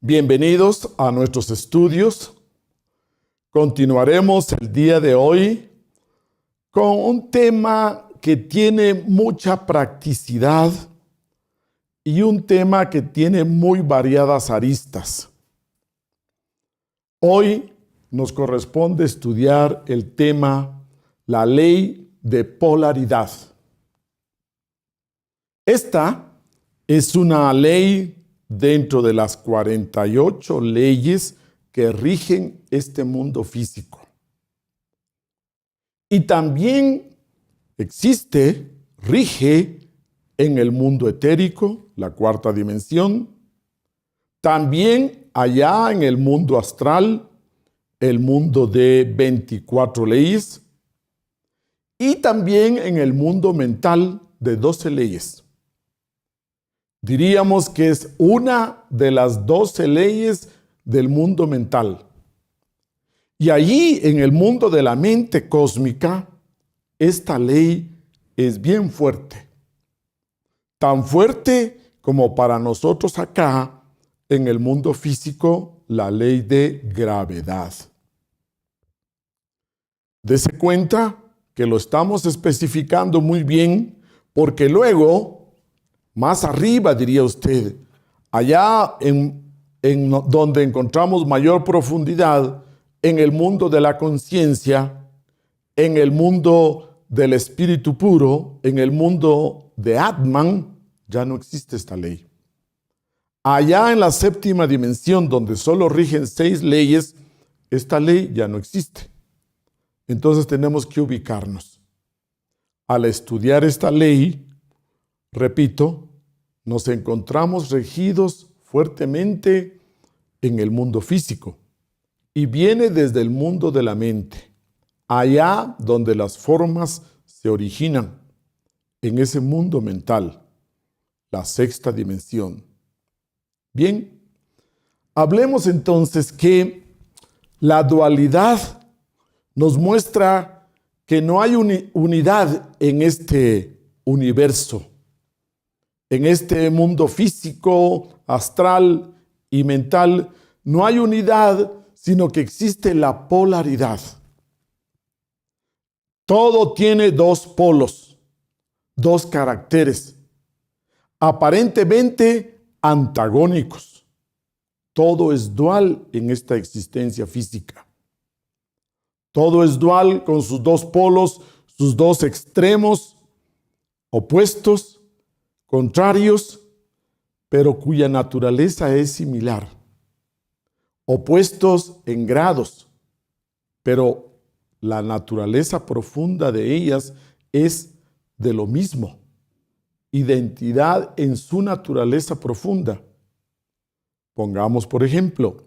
Bienvenidos a nuestros estudios. Continuaremos el día de hoy con un tema que tiene mucha practicidad y un tema que tiene muy variadas aristas. Hoy nos corresponde estudiar el tema la ley de polaridad. Esta es una ley dentro de las 48 leyes que rigen este mundo físico. Y también rige en el mundo etérico, la cuarta dimensión, también allá en el mundo astral, el mundo de 24 leyes, y también en el mundo mental de 12 leyes. Diríamos que es una de las 12 leyes del mundo mental. Y allí, en el mundo de la mente cósmica, esta ley es bien fuerte. Tan fuerte como para nosotros acá, en el mundo físico, la ley de gravedad. Dese cuenta que lo estamos especificando muy bien, porque luego, más arriba, diría usted, allá en donde encontramos mayor profundidad, en el mundo de la conciencia, en el mundo del espíritu puro, en el mundo de Atman, ya no existe esta ley. Allá en la séptima dimensión, donde solo rigen 6 leyes, esta ley ya no existe. Entonces tenemos que ubicarnos. Al estudiar esta ley, repito, nos encontramos regidos fuertemente en el mundo físico y viene desde el mundo de la mente, allá donde las formas se originan, en ese mundo mental, la sexta dimensión. Bien, hablemos entonces que la dualidad nos muestra que no hay unidad en este universo. En este mundo físico, astral y mental, no hay unidad, sino que existe la polaridad. Todo tiene 2 polos, 2 caracteres, aparentemente antagónicos. Todo es dual en esta existencia física. Todo es dual con sus 2 polos, sus 2 extremos opuestos, contrarios, pero cuya naturaleza es similar. Opuestos en grados, pero la naturaleza profunda de ellas es de lo mismo. Identidad en su naturaleza profunda. Pongamos, por ejemplo,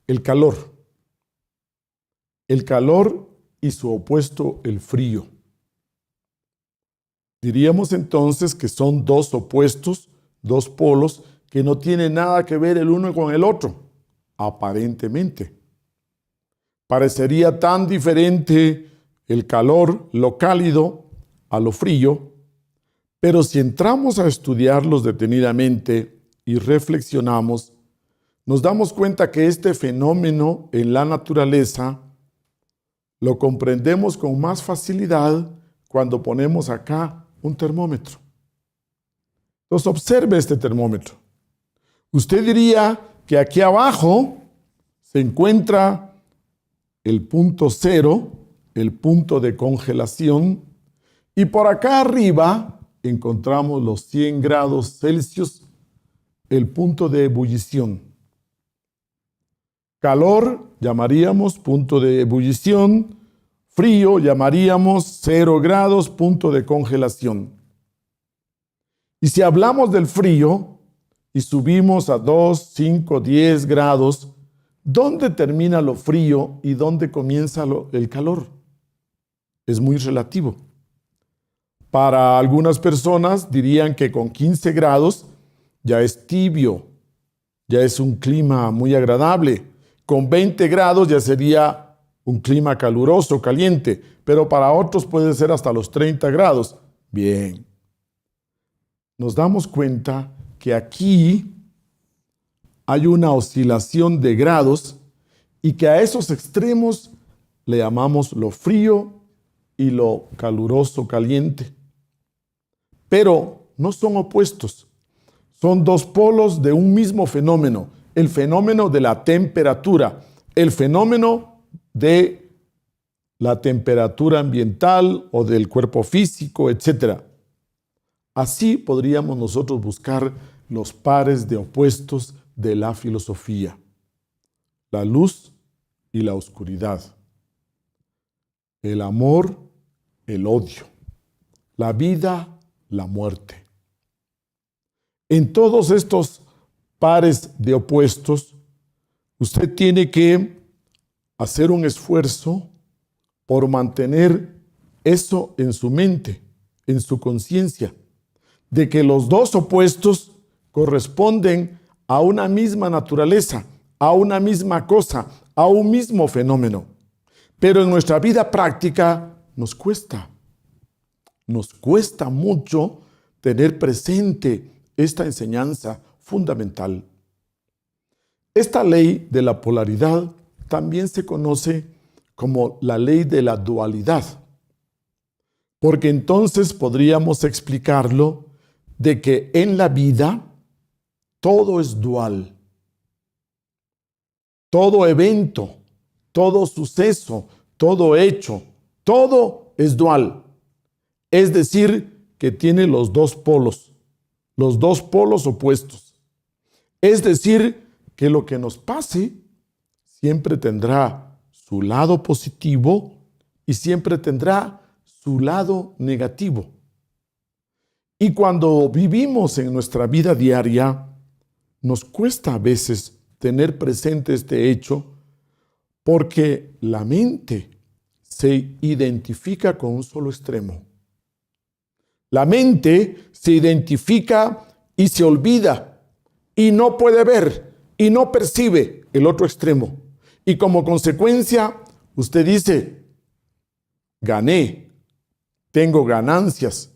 el calor. El calor y su opuesto, el frío. Diríamos entonces que son 2 opuestos, 2 polos, que no tienen nada que ver el uno con el otro, aparentemente. Parecería tan diferente el calor, lo cálido, a lo frío, pero si entramos a estudiarlos detenidamente y reflexionamos, nos damos cuenta que este fenómeno en la naturaleza lo comprendemos con más facilidad cuando ponemos acá un termómetro. Entonces observe este termómetro. Usted diría que aquí abajo se encuentra el punto 0, el punto de congelación, y por acá arriba encontramos los 100 grados Celsius, el punto de ebullición. Calor llamaríamos punto de ebullición, frío llamaríamos 0 grados, punto de congelación. Y si hablamos del frío y subimos a 2, 5, 10 grados, ¿dónde termina lo frío y dónde comienza el calor? Es muy relativo. Para algunas personas dirían que con 15 grados ya es tibio, ya es un clima muy agradable. Con 20 grados ya sería un clima caluroso, caliente, pero para otros puede ser hasta los 30 grados. Bien. Nos damos cuenta que aquí hay una oscilación de grados y que a esos extremos le llamamos lo frío y lo caluroso, caliente. Pero no son opuestos, son dos polos de un mismo fenómeno, el fenómeno de la temperatura, el fenómeno de la temperatura ambiental o del cuerpo físico, etc. Así podríamos nosotros buscar los pares de opuestos de la filosofía, la luz y la oscuridad, el amor, el odio, la vida, la muerte. En todos estos pares de opuestos, usted tiene que hacer un esfuerzo por mantener eso en su mente, en su conciencia, de que los dos opuestos corresponden a una misma naturaleza, a una misma cosa, a un mismo fenómeno. Pero en nuestra vida práctica nos cuesta mucho tener presente esta enseñanza fundamental. Esta ley de la polaridad también se conoce como la ley de la dualidad, porque entonces podríamos explicarlo de que en la vida todo es dual. Todo evento, todo suceso, todo hecho, todo es dual. Es decir, que tiene los dos polos opuestos. Es decir, que lo que nos pase siempre tendrá su lado positivo y siempre tendrá su lado negativo. Y cuando vivimos en nuestra vida diaria, nos cuesta a veces tener presente este hecho porque la mente se identifica con un solo extremo. La mente se identifica y se olvida y no puede ver y no percibe el otro extremo. Y como consecuencia, usted dice, gané, tengo ganancias.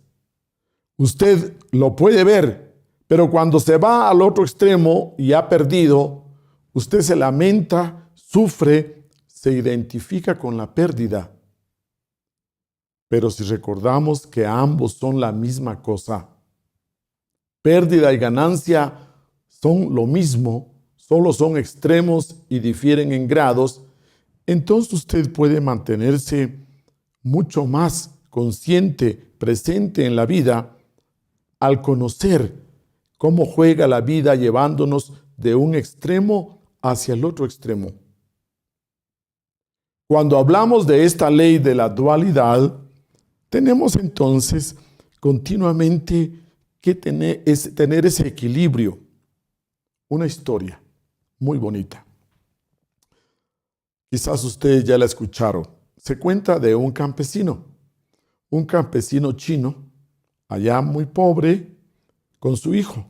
Usted lo puede ver, pero cuando se va al otro extremo y ha perdido, usted se lamenta, sufre, se identifica con la pérdida. Pero si recordamos que ambos son la misma cosa, pérdida y ganancia son lo mismo, solo son extremos y difieren en grados, entonces usted puede mantenerse mucho más consciente, presente en la vida, al conocer cómo juega la vida llevándonos de un extremo hacia el otro extremo. Cuando hablamos de esta ley de la dualidad, tenemos entonces continuamente que tener ese equilibrio. Una historia muy bonita. Quizás ustedes ya la escucharon. Se cuenta de un campesino chino, allá muy pobre, con su hijo.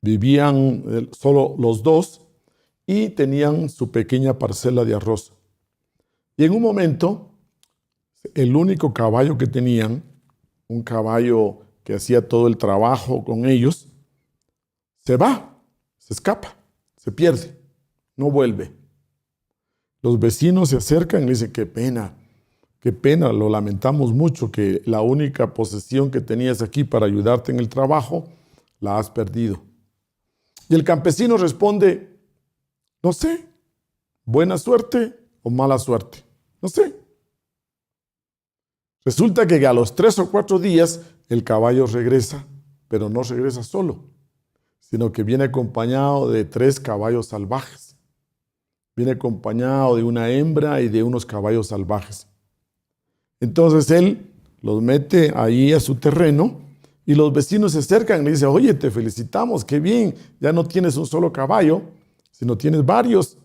Vivían solo los dos y tenían su pequeña parcela de arroz. Y en un momento, el único caballo que tenían, un caballo que hacía todo el trabajo con ellos, se va, se escapa, se pierde, no vuelve. Los vecinos se acercan y le dicen, qué pena, lo lamentamos mucho que la única posesión que tenías aquí para ayudarte en el trabajo, la has perdido. Y el campesino responde, no sé, buena suerte o mala suerte, no sé. Resulta que a los 3 o 4 días el caballo regresa, pero no regresa solo, sino que viene acompañado de 3 caballos salvajes. Viene acompañado de una hembra y de unos caballos salvajes. Entonces él los mete ahí a su terreno y los vecinos se acercan y le dicen, oye, te felicitamos, qué bien, ya no tienes un solo caballo, sino tienes varios.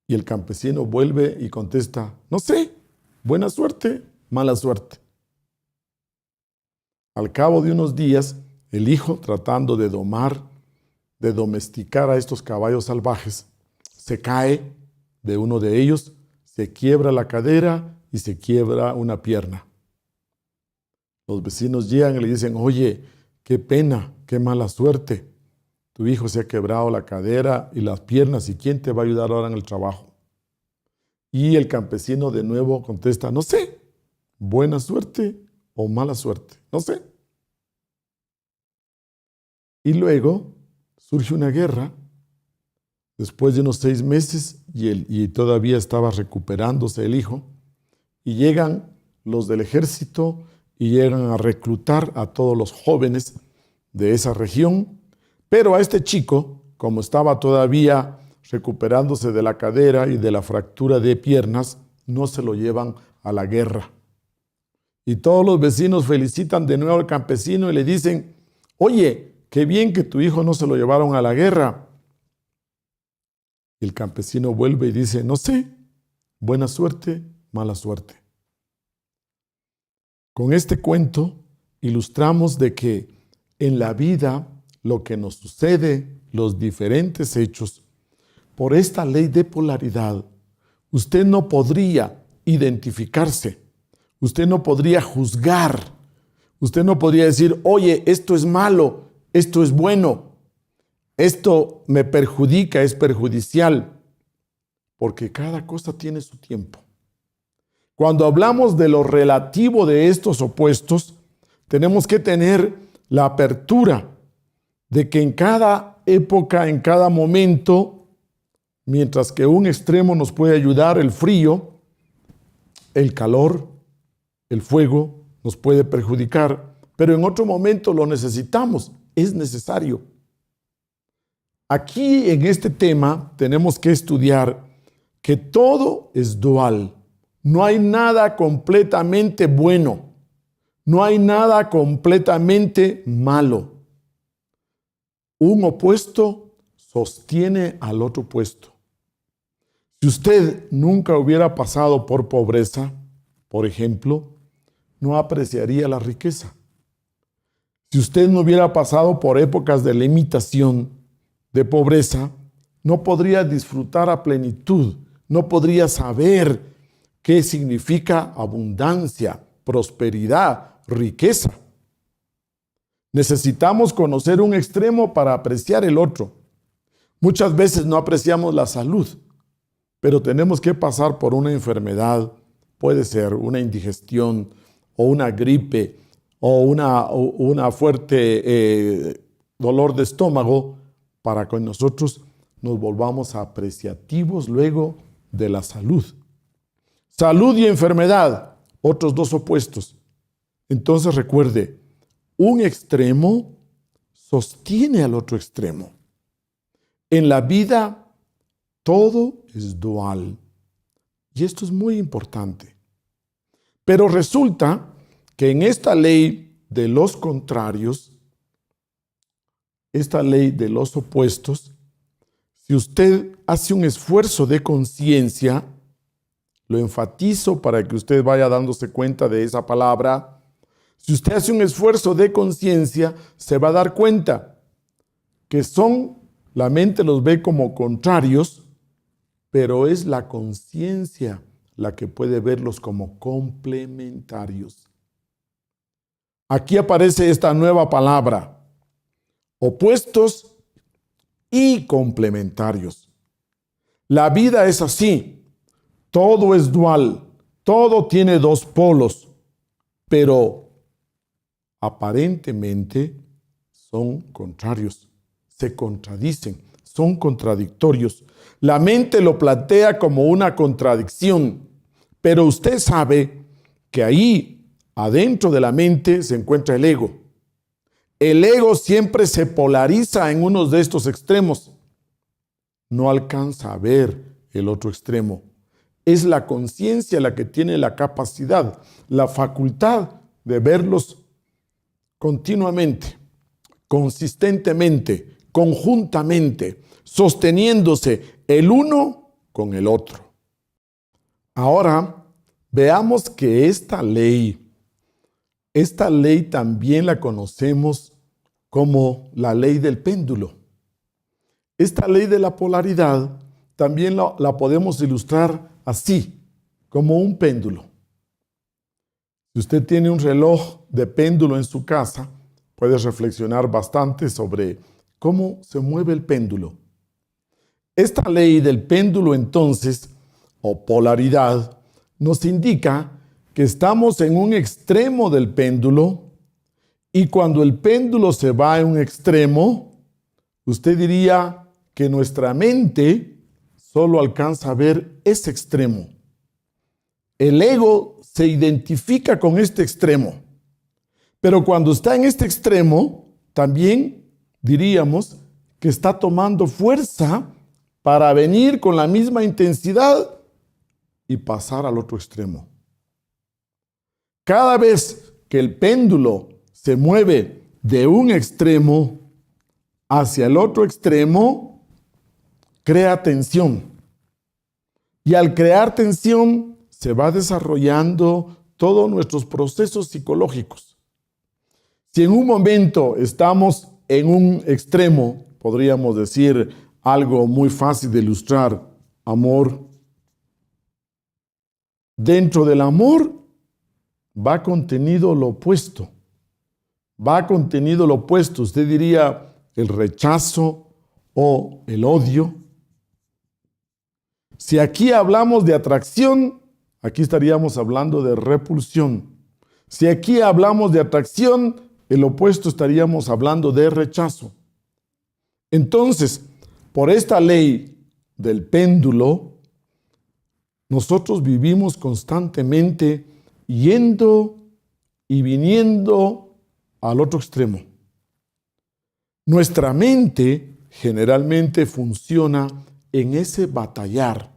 Y el campesino vuelve y contesta, no sé, buena suerte, mala suerte. Al cabo de unos días, el hijo, tratando de domesticar a estos caballos salvajes, se cae de uno de ellos, se quiebra la cadera y se quiebra una pierna. Los vecinos llegan y le dicen, oye, qué pena, qué mala suerte. tu hijo se ha quebrado la cadera y las piernas, ¿y quién te va a ayudar ahora en el trabajo? Y el campesino de nuevo contesta, no sé, buena suerte o mala suerte, no sé. Y luego surge una guerra, después de unos 6 meses, y todavía estaba recuperándose el hijo, y llegan los del ejército y llegan a reclutar a todos los jóvenes de esa región, pero a este chico, como estaba todavía recuperándose de la cadera y de la fractura de piernas, no se lo llevan a la guerra. Y todos los vecinos felicitan de nuevo al campesino y le dicen, oye, qué bien que tu hijo no se lo llevaron a la guerra. Y el campesino vuelve y dice, no sé, buena suerte, mala suerte. Con este cuento ilustramos de que en la vida lo que nos sucede, los diferentes hechos, por esta ley de polaridad, usted no podría identificarse, usted no podría juzgar, usted no podría decir, oye, esto es malo, esto es bueno, esto me perjudica, es perjudicial, porque cada cosa tiene su tiempo. Cuando hablamos de lo relativo de estos opuestos, tenemos que tener la apertura de que en cada época, en cada momento, mientras que un extremo nos puede ayudar, el frío, el calor, el fuego nos puede perjudicar, pero en otro momento lo necesitamos, es necesario. Aquí en este tema tenemos que estudiar que todo es dual. No hay nada completamente bueno, no hay nada completamente malo. Un opuesto sostiene al otro opuesto. Si usted nunca hubiera pasado por pobreza, por ejemplo, no apreciaría la riqueza. Si usted no hubiera pasado por épocas de limitación, de pobreza, no podría disfrutar a plenitud, no podría saber qué significa abundancia, prosperidad, riqueza. Necesitamos conocer un extremo para apreciar el otro. Muchas veces no apreciamos la salud, pero tenemos que pasar por una enfermedad, puede ser una indigestión o una gripe o una fuerte dolor de estómago, para que nosotros nos volvamos apreciativos luego de la salud. Salud y enfermedad, otros dos opuestos. Entonces recuerde, un extremo sostiene al otro extremo. En la vida todo es dual. Y esto es muy importante. Pero resulta que en esta ley de los contrarios, esta ley de los opuestos, si usted hace un esfuerzo de conciencia, lo enfatizo para que usted vaya dándose cuenta de esa palabra, si usted hace un esfuerzo de conciencia, se va a dar cuenta que la mente los ve como contrarios, pero es la conciencia la que puede verlos como complementarios. Aquí aparece esta nueva palabra, opuestos y complementarios. La vida es así, todo es dual, todo tiene dos polos, pero aparentemente son contrarios, se contradicen, son contradictorios. La mente lo plantea como una contradicción, pero usted sabe que ahí, adentro de la mente, se encuentra el ego. El ego siempre se polariza en uno de estos extremos. No alcanza a ver el otro extremo. Es la conciencia la que tiene la capacidad, la facultad de verlos continuamente, consistentemente, conjuntamente, sosteniéndose el uno con el otro. Ahora, veamos que esta ley también la conocemos como la ley del péndulo. Esta ley de la polaridad también la podemos ilustrar así, como un péndulo. Si usted tiene un reloj de péndulo en su casa, puede reflexionar bastante sobre cómo se mueve el péndulo. Esta ley del péndulo entonces, o polaridad, nos indica que estamos en un extremo del péndulo y cuando el péndulo se va a un extremo, usted diría que nuestra mente solo alcanza a ver ese extremo. El ego se identifica con este extremo, pero cuando está en este extremo, también diríamos que está tomando fuerza para venir con la misma intensidad y pasar al otro extremo. Cada vez que el péndulo se mueve de un extremo hacia el otro extremo, crea tensión. Y al crear tensión, se va desarrollando todos nuestros procesos psicológicos. Si en un momento estamos en un extremo, podríamos decir algo muy fácil de ilustrar, amor. Dentro del amor va contenido lo opuesto. Va contenido lo opuesto. Usted diría el rechazo o el odio. Si aquí hablamos de atracción, aquí estaríamos hablando de repulsión. Si aquí hablamos de atracción, el opuesto estaríamos hablando de rechazo. Entonces, por esta ley del péndulo, nosotros vivimos constantemente yendo y viniendo al otro extremo. Nuestra mente generalmente funciona en ese batallar,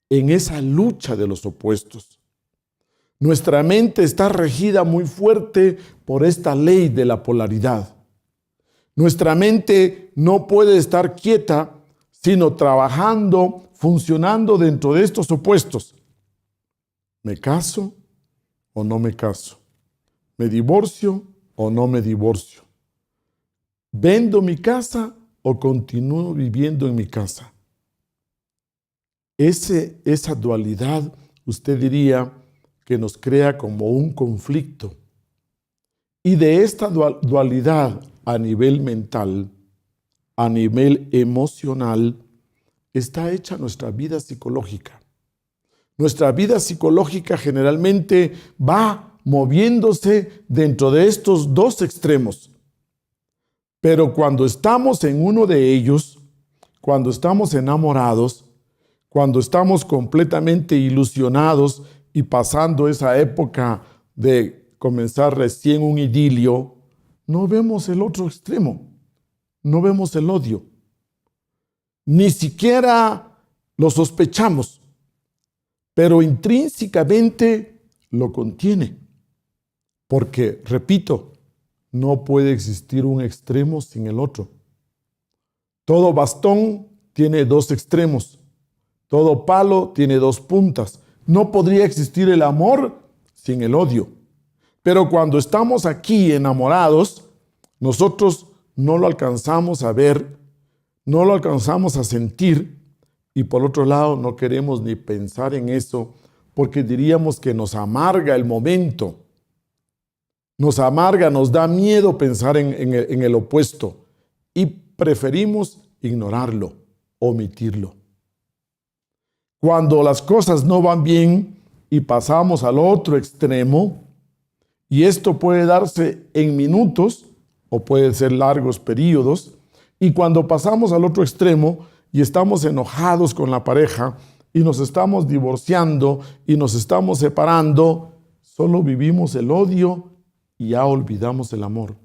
en esa lucha de los opuestos. Nuestra mente está regida muy fuerte por esta ley de la polaridad. Nuestra mente no puede estar quieta, sino trabajando, funcionando dentro de estos opuestos. ¿Me caso o no me caso? ¿Me divorcio o no me divorcio? ¿Vendo mi casa o continúo viviendo en mi casa? Esa dualidad, usted diría que nos crea como un conflicto. Y de esta dualidad a nivel mental, a nivel emocional, está hecha nuestra vida psicológica. Nuestra vida psicológica generalmente va moviéndose dentro de estos dos extremos. Pero cuando estamos en uno de ellos, cuando estamos enamorados, cuando estamos completamente ilusionados y pasando esa época de comenzar recién un idilio, no vemos el otro extremo, no vemos el odio. Ni siquiera lo sospechamos, pero intrínsecamente lo contiene. Porque, repito, no puede existir un extremo sin el otro. Todo bastón tiene dos extremos. Todo palo tiene dos puntas. No podría existir el amor sin el odio. Pero cuando estamos aquí enamorados, nosotros no lo alcanzamos a ver, no lo alcanzamos a sentir, y por otro lado no queremos ni pensar en eso, porque diríamos que nos amarga el momento. Nos amarga, nos da miedo pensar en el opuesto y preferimos ignorarlo, omitirlo. Cuando las cosas no van bien y pasamos al otro extremo, y esto puede darse en minutos o puede ser largos periodos, y cuando pasamos al otro extremo y estamos enojados con la pareja y nos estamos divorciando y nos estamos separando, solo vivimos el odio y ya olvidamos el amor.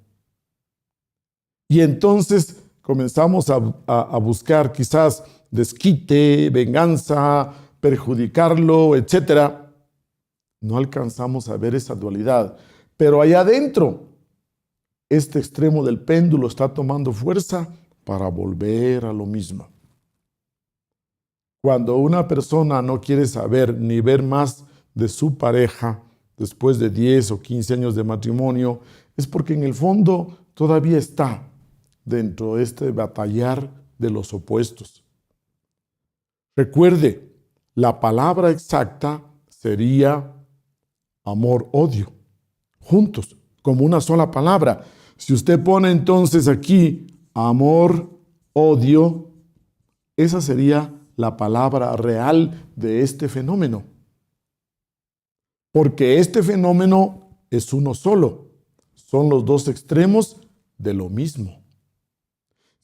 Y entonces comenzamos a buscar quizás desquite, venganza, perjudicarlo, etc. No alcanzamos a ver esa dualidad. Pero allá adentro, este extremo del péndulo está tomando fuerza para volver a lo mismo. Cuando una persona no quiere saber ni ver más de su pareja después de 10 o 15 años de matrimonio, es porque en el fondo todavía está dentro de este batallar de los opuestos. Recuerde, la palabra exacta sería amor-odio, juntos, como una sola palabra. Si usted pone entonces aquí amor, odio. Esa sería la palabra real de este fenómeno. Porque este fenómeno es uno solo. Son los dos extremos de lo mismo.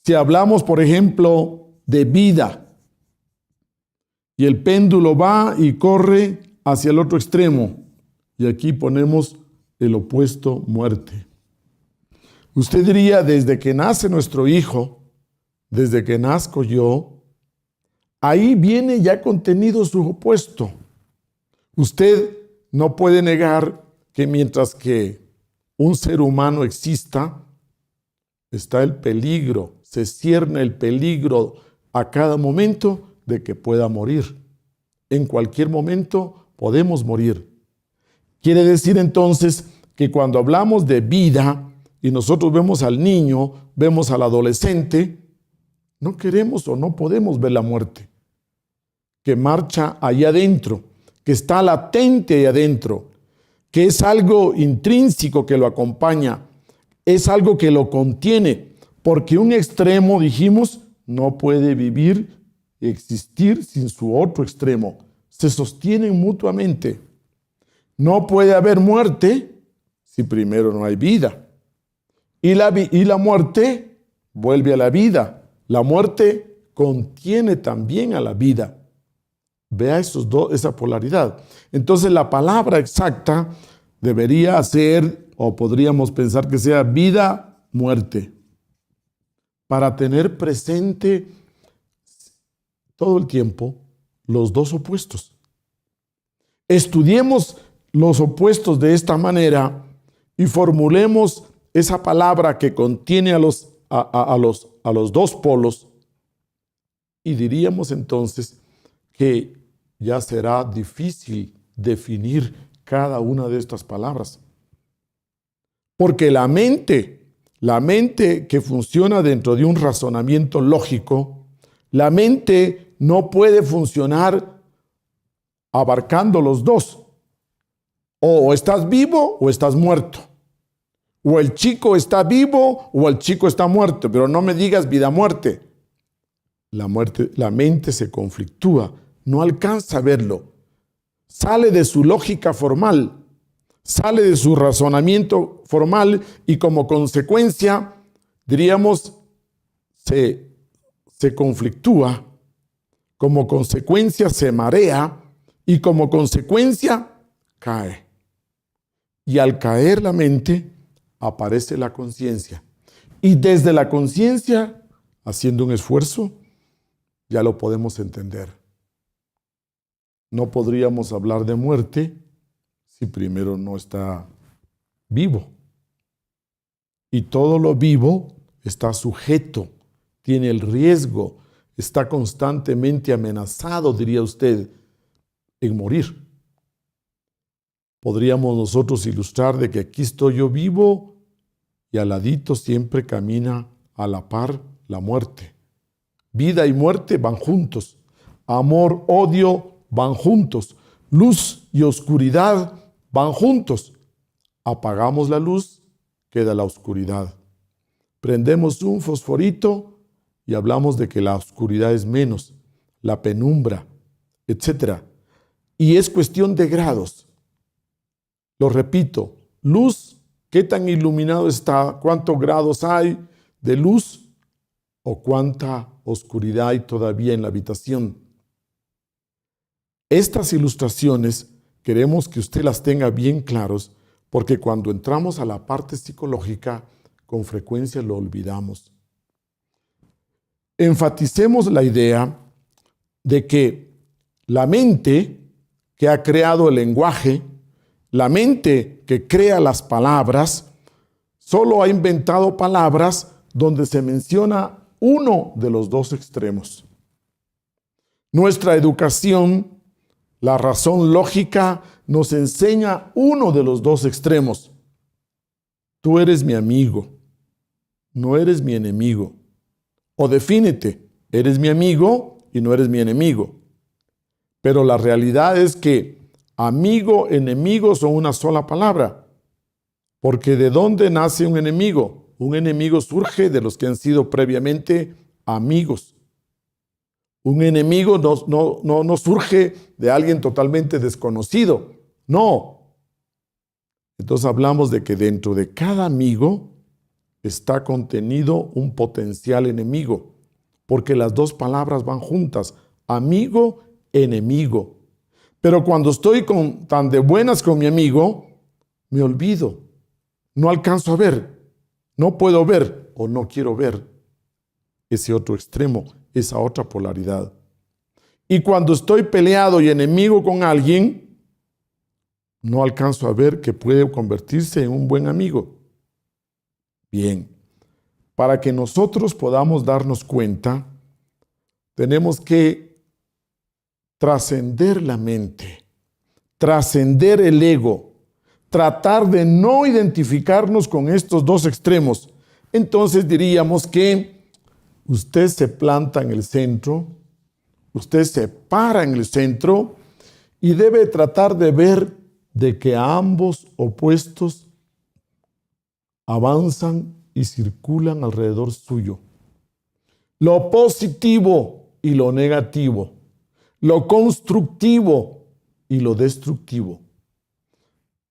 Si hablamos, por ejemplo, de vida, y el péndulo va y corre hacia el otro extremo, y aquí ponemos el opuesto, muerte. Usted diría, desde que nace nuestro hijo, desde que nazco yo, ahí viene ya contenido su opuesto. Usted no puede negar que mientras que un ser humano exista, está el peligro, se cierne el peligro a cada momento de que pueda morir. En cualquier momento podemos morir. Quiere decir entonces que cuando hablamos de vida y nosotros vemos al niño, vemos al adolescente, no queremos o no podemos ver la muerte, que marcha allá adentro, que está latente allá adentro, que es algo intrínseco que lo acompaña, es algo que lo contiene, porque un extremo, dijimos, no puede vivir y existir sin su otro extremo. Se sostienen mutuamente. No puede haber muerte si primero no hay vida. Y la muerte vuelve a la vida. La muerte contiene también a la vida. Vea esa polaridad. Entonces la palabra exacta debería ser, o podríamos pensar que sea vida, muerte, para tener presente todo el tiempo los dos opuestos. Estudiemos los opuestos de esta manera y formulemos esa palabra que contiene a los dos polos, y diríamos entonces que ya será difícil definir cada una de estas palabras. Porque la mente que funciona dentro de un razonamiento lógico, la mente no puede funcionar abarcando los dos. O estás vivo o estás muerto. O el chico está vivo o el chico está muerto, pero no me digas vida-muerte. La mente se conflictúa, no alcanza a verlo. Sale de su lógica formal, sale de su razonamiento formal y como consecuencia, diríamos, se conflictúa, como consecuencia se marea y como consecuencia cae. Y al caer la mente, aparece la conciencia. Y desde la conciencia, haciendo un esfuerzo, ya lo podemos entender. No podríamos hablar de muerte si primero no está vivo. Y todo lo vivo está sujeto, tiene el riesgo, está constantemente amenazado, diría usted, en morir. Podríamos nosotros ilustrar de que aquí estoy yo vivo y al ladito siempre camina a la par la muerte. Vida y muerte van juntos. Amor, odio van juntos. Luz y oscuridad van juntos. Apagamos la luz, queda la oscuridad. Prendemos un fosforito y hablamos de que la oscuridad es menos, la penumbra, etc. Y es cuestión de grados. Lo repito, luz, ¿qué tan iluminado está? ¿Cuántos grados hay de luz? ¿O cuánta oscuridad hay todavía en la habitación? Estas ilustraciones queremos que usted las tenga bien claros, porque cuando entramos a la parte psicológica, con frecuencia lo olvidamos. Enfaticemos la idea de que la mente que ha creado el lenguaje, la mente que crea las palabras, solo ha inventado palabras donde se menciona uno de los dos extremos. Nuestra educación, la razón lógica, nos enseña uno de los dos extremos. Tú eres mi amigo, no eres mi enemigo. O defínete, eres mi amigo y no eres mi enemigo. Pero la realidad es que amigo, enemigo son una sola palabra. Porque ¿de dónde nace un enemigo? Un enemigo surge de los que han sido previamente amigos. Un enemigo no surge de alguien totalmente desconocido. No. Entonces hablamos de que dentro de cada amigo está contenido un potencial enemigo, porque las dos palabras van juntas, amigo, enemigo. Pero cuando estoy tan de buenas con mi amigo, me olvido, no alcanzo a ver, no puedo ver o no quiero ver ese otro extremo, esa otra polaridad. Y cuando estoy peleado y enemigo con alguien, no alcanzo a ver que puede convertirse en un buen amigo. Bien, para que nosotros podamos darnos cuenta, tenemos que trascender la mente, trascender el ego, tratar de no identificarnos con estos dos extremos. Entonces diríamos que usted se planta en el centro, usted se para en el centro y debe tratar de ver de que ambos opuestos avanzan y circulan alrededor suyo. Lo positivo y lo negativo, lo constructivo y lo destructivo,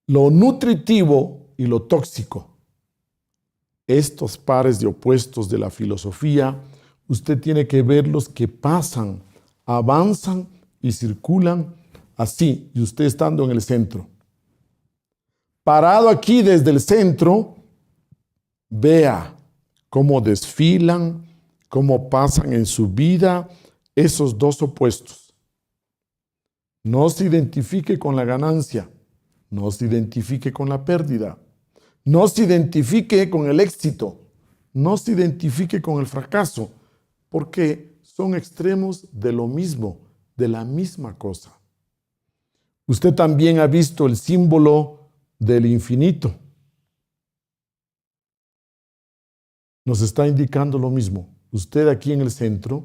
lo nutritivo y lo tóxico. Estos pares de opuestos de la filosofía, usted tiene que verlos que pasan, avanzan y circulan así, y usted estando en el centro. Parado aquí desde el centro, vea cómo desfilan, cómo pasan en su vida esos dos opuestos. No se identifique con la ganancia, no se identifique con la pérdida, no se identifique con el éxito, no se identifique con el fracaso, porque son extremos de lo mismo, de la misma cosa. Usted también ha visto el símbolo del infinito. Nos está indicando lo mismo. Usted aquí en el centro,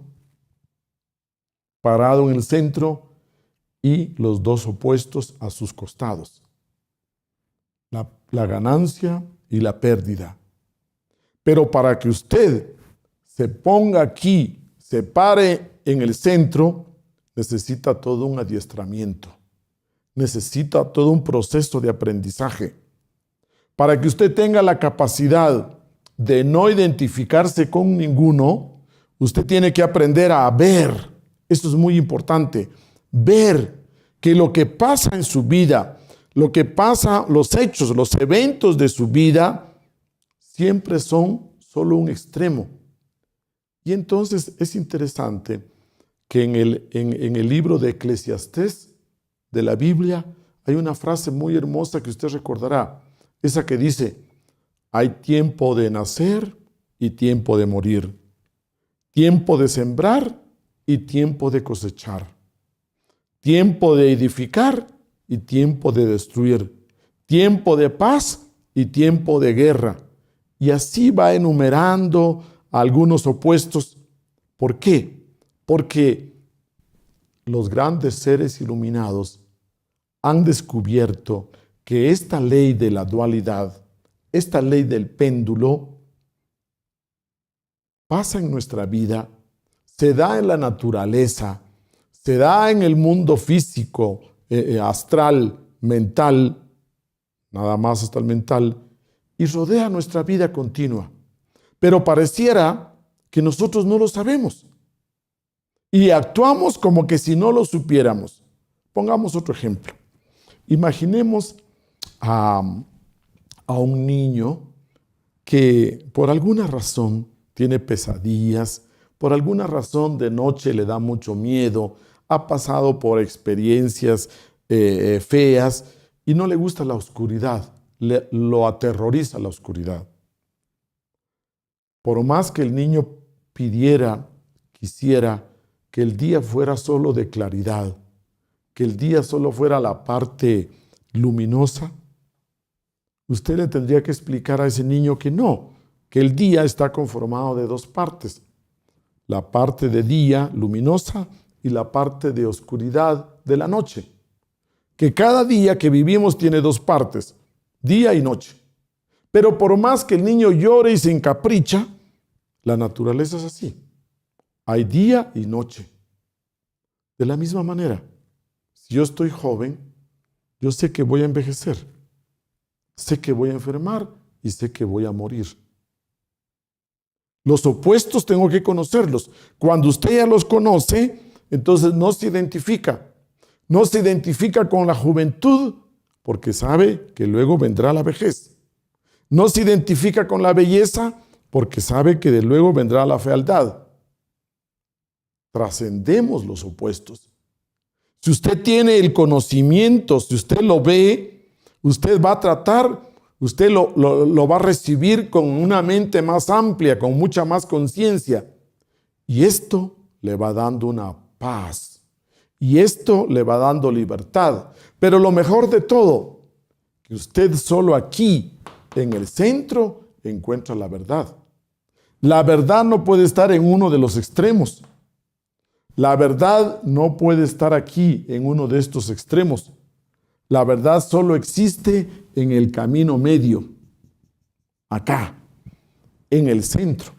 parado en el centro y los dos opuestos a sus costados. La ganancia y la pérdida. Pero para que usted se ponga aquí, se pare en el centro, necesita todo un adiestramiento. Necesita todo un proceso de aprendizaje. Para que usted tenga la capacidad de no identificarse con ninguno, usted tiene que aprender a ver. Esto es muy importante. Ver que lo que pasa en su vida, lo que pasa, los hechos, los eventos de su vida, siempre son solo un extremo. Y entonces es interesante que en el libro de Eclesiastés de la Biblia hay una frase muy hermosa que usted recordará, esa que dice: hay tiempo de nacer y tiempo de morir, tiempo de sembrar y tiempo de cosechar, tiempo de edificar y tiempo de destruir, tiempo de paz y tiempo de guerra. Y así va enumerando algunos opuestos. ¿Por qué? Porque los grandes seres iluminados han descubierto que esta ley de la dualidad, esta ley del péndulo, pasa en nuestra vida, se da en la naturaleza, se da en el mundo físico, astral, mental, nada más hasta el mental, y rodea nuestra vida continua. Pero pareciera que nosotros no lo sabemos y actuamos como que si no lo supiéramos. Pongamos otro ejemplo. Imaginemos a un niño que por alguna razón tiene pesadillas, por alguna razón de noche le da mucho miedo, ha pasado por experiencias feas y no le gusta la oscuridad, lo aterroriza la oscuridad. Por más que el niño quisiera que el día fuera solo de claridad, que el día solo fuera la parte luminosa, usted le tendría que explicar a ese niño que no, que el día está conformado de dos partes. La parte de día luminosa y la parte de oscuridad de la noche. Que cada día que vivimos tiene dos partes, día y noche. Pero por más que el niño llore y se encapricha, la naturaleza es así. Hay día y noche. De la misma manera, si yo estoy joven, yo sé que voy a envejecer, sé que voy a enfermar y sé que voy a morir. Los opuestos tengo que conocerlos. Cuando usted ya los conoce, entonces no se identifica. No se identifica con la juventud porque sabe que luego vendrá la vejez. No se identifica con la belleza porque sabe que de luego vendrá la fealdad. Trascendemos los opuestos. Si usted tiene el conocimiento, si usted lo ve, usted va a tratar, usted lo va a recibir con una mente más amplia, con mucha más conciencia. Y esto le va dando una paz. Y esto le va dando libertad. Pero lo mejor de todo, que usted solo aquí, en el centro, encuentra la verdad. La verdad no puede estar en uno de los extremos. La verdad no puede estar aquí en uno de estos extremos. La verdad solo existe en el camino medio, acá, en el centro.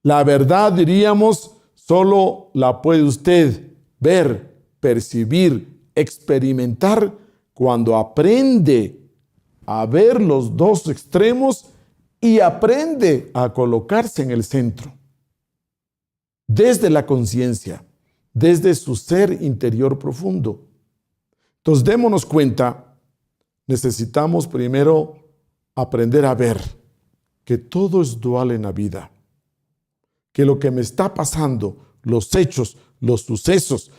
La verdad, diríamos, solo la puede usted ver, percibir, experimentar cuando aprende a ver los dos extremos y aprende a colocarse en el centro. Desde la conciencia, desde su ser interior profundo. Entonces, démonos cuenta, necesitamos primero aprender a ver que todo es dual en la vida. Que lo que me está pasando, los hechos, los sucesos,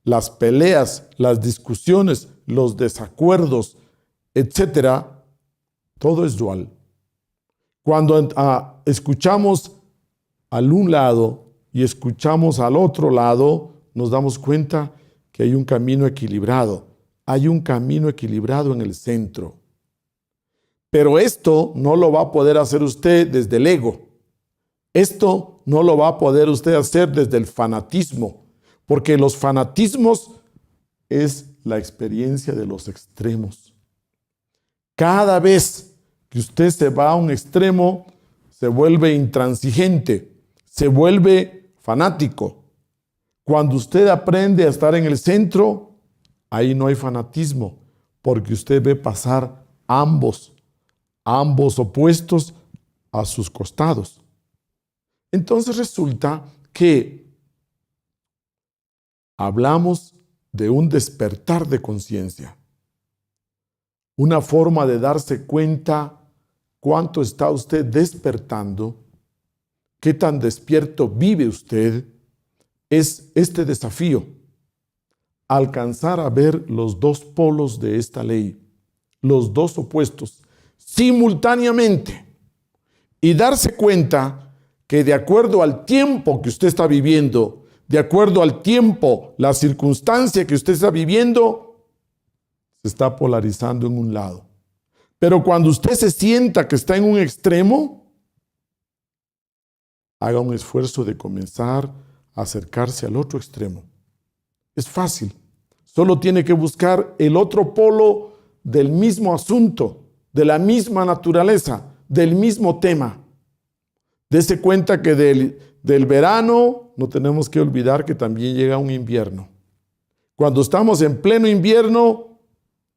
las peleas, las discusiones, los desacuerdos, etcétera, todo es dual. Cuando escuchamos al un lado y escuchamos al otro lado, nos damos cuenta que hay un camino equilibrado. Hay un camino equilibrado en el centro. Pero esto no lo va a poder hacer usted desde el ego. Esto no lo va a poder usted hacer desde el fanatismo, porque los fanatismos es la experiencia de los extremos. Cada vez que usted se va a un extremo, se vuelve intransigente, se vuelve fanático. Cuando usted aprende a estar en el centro, ahí no hay fanatismo, porque usted ve pasar ambos opuestos a sus costados. Entonces resulta que hablamos de un despertar de conciencia, una forma de darse cuenta cuánto está usted despertando, qué tan despierto vive usted. Es este desafío, alcanzar a ver los dos polos de esta ley, los dos opuestos, simultáneamente, y darse cuenta que de acuerdo al tiempo que usted está viviendo, de acuerdo al tiempo, la circunstancia que usted está viviendo, se está polarizando en un lado. Pero cuando usted se sienta que está en un extremo, haga un esfuerzo de comenzar a acercarse al otro extremo. Es fácil. Solo tiene que buscar el otro polo del mismo asunto, de la misma naturaleza, del mismo tema. Dese cuenta que del verano no tenemos que olvidar que también llega un invierno. Cuando estamos en pleno invierno,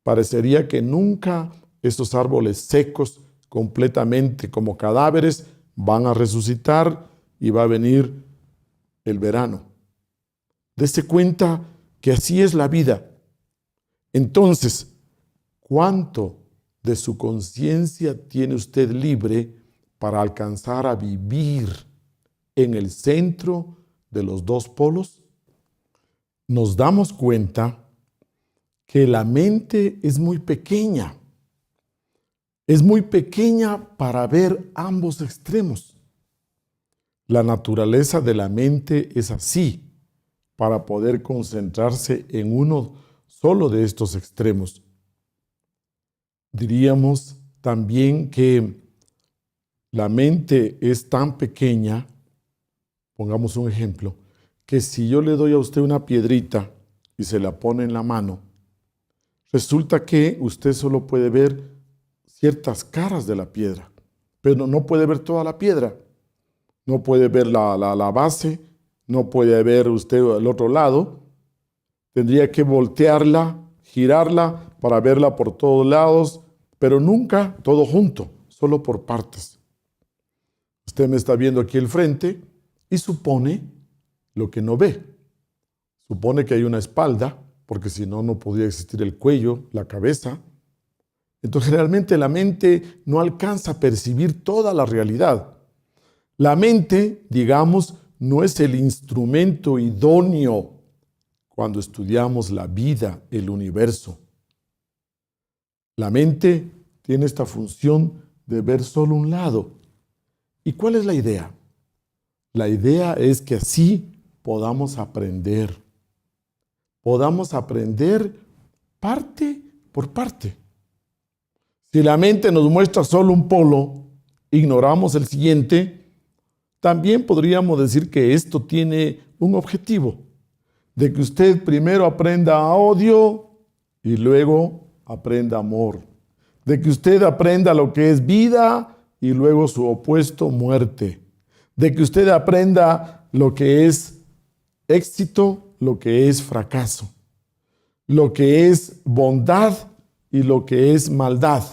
parecería que nunca estos árboles secos, completamente como cadáveres, van a resucitar y va a venir el verano. Dese cuenta que así es la vida. Entonces, ¿cuánto de su conciencia tiene usted libre para alcanzar a vivir en el centro de los dos polos? Nos damos cuenta que la mente es muy pequeña. Es muy pequeña para ver ambos extremos. La naturaleza de la mente es así, para poder concentrarse en uno solo de estos extremos. Diríamos también que la mente es tan pequeña, pongamos un ejemplo, que si yo le doy a usted una piedrita y se la pone en la mano, resulta que usted solo puede ver ciertas caras de la piedra, pero no puede ver toda la piedra. No puede ver la base, no puede ver usted el otro lado. Tendría que voltearla, girarla para verla por todos lados, pero nunca todo junto, solo por partes. Usted me está viendo aquí el frente y supone lo que no ve. Supone que hay una espalda, porque si no, no podría existir el cuello, la cabeza. Entonces, generalmente la mente no alcanza a percibir toda la realidad. La mente, digamos, no es el instrumento idóneo cuando estudiamos la vida, el universo. La mente tiene esta función de ver solo un lado. ¿Y cuál es la idea? La idea es que así podamos aprender. Podamos aprender parte por parte. Si la mente nos muestra solo un polo, ignoramos el siguiente. También podríamos decir que esto tiene un objetivo, de que usted primero aprenda odio y luego aprenda amor, de que usted aprenda lo que es vida y luego su opuesto, muerte, de que usted aprenda lo que es éxito, lo que es fracaso, lo que es bondad y lo que es maldad,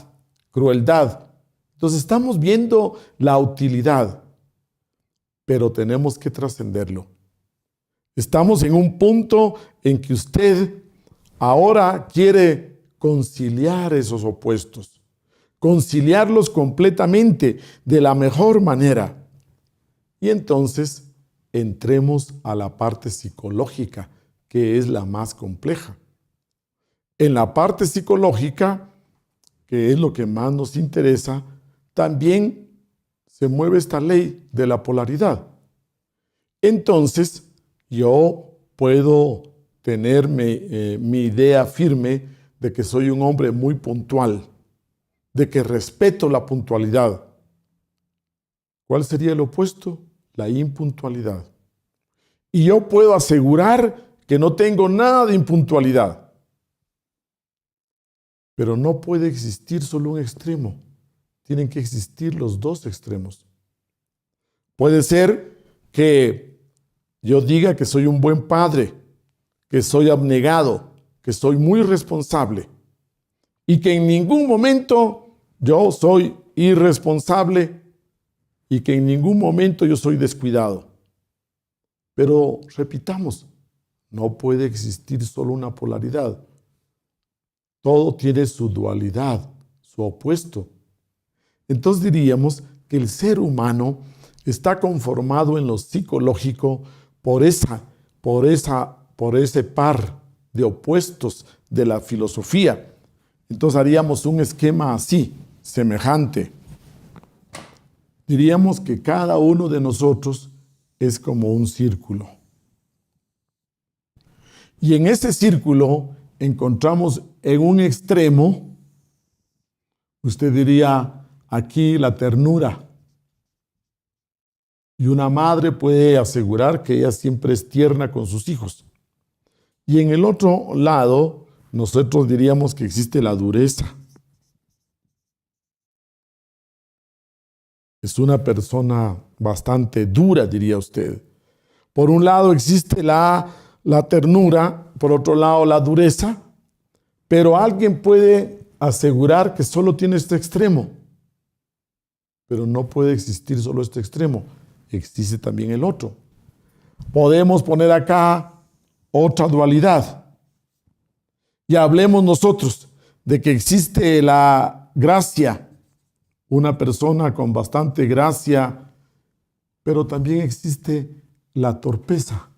crueldad. Entonces estamos viendo la utilidad, pero tenemos que trascenderlo. Estamos en un punto en que usted ahora quiere conciliar esos opuestos, conciliarlos completamente de la mejor manera. Y entonces entremos a la parte psicológica, que es la más compleja. En la parte psicológica, que es lo que más nos interesa, también se mueve esta ley de la polaridad. Entonces, yo puedo tener mi idea firme de que soy un hombre muy puntual, de que respeto la puntualidad. ¿Cuál sería el opuesto? La impuntualidad. Y yo puedo asegurar que no tengo nada de impuntualidad. Pero no puede existir solo un extremo. Tienen que existir los dos extremos. Puede ser que yo diga que soy un buen padre, que soy abnegado, que soy muy responsable y que en ningún momento yo soy irresponsable y que en ningún momento yo soy descuidado. Pero repitamos, no puede existir solo una polaridad. Todo tiene su dualidad, su opuesto. Entonces diríamos que el ser humano está conformado en lo psicológico por ese par de opuestos de la filosofía. Entonces haríamos un esquema así, semejante. Diríamos que cada uno de nosotros es como un círculo. Y en ese círculo encontramos en un extremo, usted diría, aquí la ternura. Y una madre puede asegurar que ella siempre es tierna con sus hijos. Y en el otro lado, nosotros diríamos que existe la dureza. Es una persona bastante dura, diría usted. Por un lado existe la ternura, por otro lado la dureza, pero alguien puede asegurar que solo tiene este extremo. Pero no puede existir solo este extremo, existe también el otro. Podemos poner acá otra dualidad. Y hablemos nosotros de que existe la gracia, una persona con bastante gracia, pero también existe la torpeza,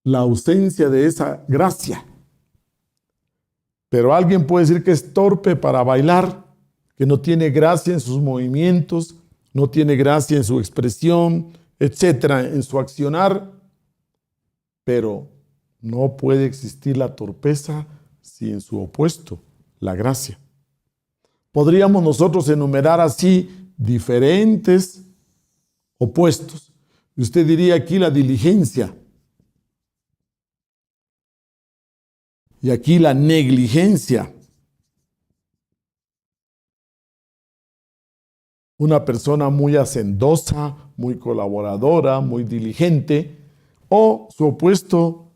la ausencia de esa gracia. Pero alguien puede decir que es torpe para bailar, que no tiene gracia en sus movimientos, no tiene gracia en su expresión, etcétera, en su accionar, pero no puede existir la torpeza sin su opuesto, la gracia. Podríamos nosotros enumerar así diferentes opuestos. Usted diría aquí la diligencia y aquí la negligencia. una persona muy hacendosa, muy colaboradora, muy diligente, o su opuesto,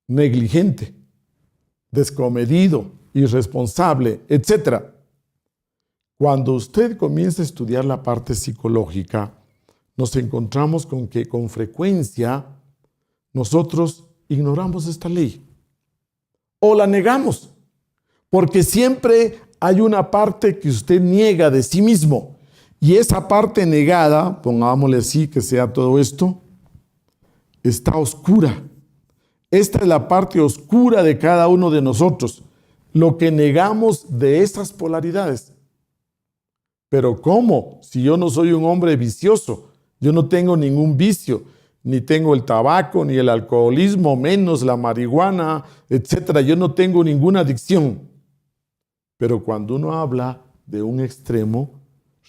negligente, descomedido, irresponsable, etc. Cuando usted comienza a estudiar la parte psicológica, nos encontramos con que con frecuencia nosotros ignoramos esta ley o la negamos, porque siempre hay una parte que usted niega de sí mismo y esa parte negada, pongámosle así que sea todo esto, está oscura. Esta es la parte oscura de cada uno de nosotros, lo que negamos de esas polaridades. Pero ¿cómo? Si yo no soy un hombre vicioso, yo no tengo ningún vicio, ni tengo el tabaco, ni el alcoholismo, menos la marihuana, etcétera. Yo no tengo ninguna adicción. Pero cuando uno habla de un extremo,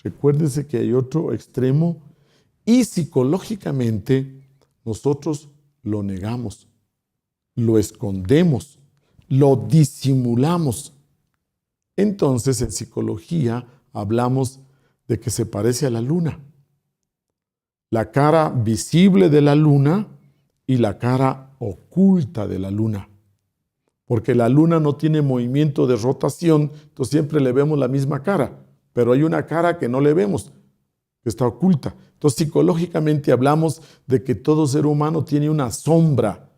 recuérdese que hay otro extremo y psicológicamente nosotros lo negamos, lo escondemos, lo disimulamos. Entonces, en psicología hablamos de que se parece a la luna. La cara visible de la luna y la cara oculta de la luna. Porque la luna no tiene movimiento de rotación, entonces siempre le vemos la misma cara, pero hay una cara que no le vemos, que está oculta. Entonces psicológicamente hablamos de que todo ser humano tiene una sombra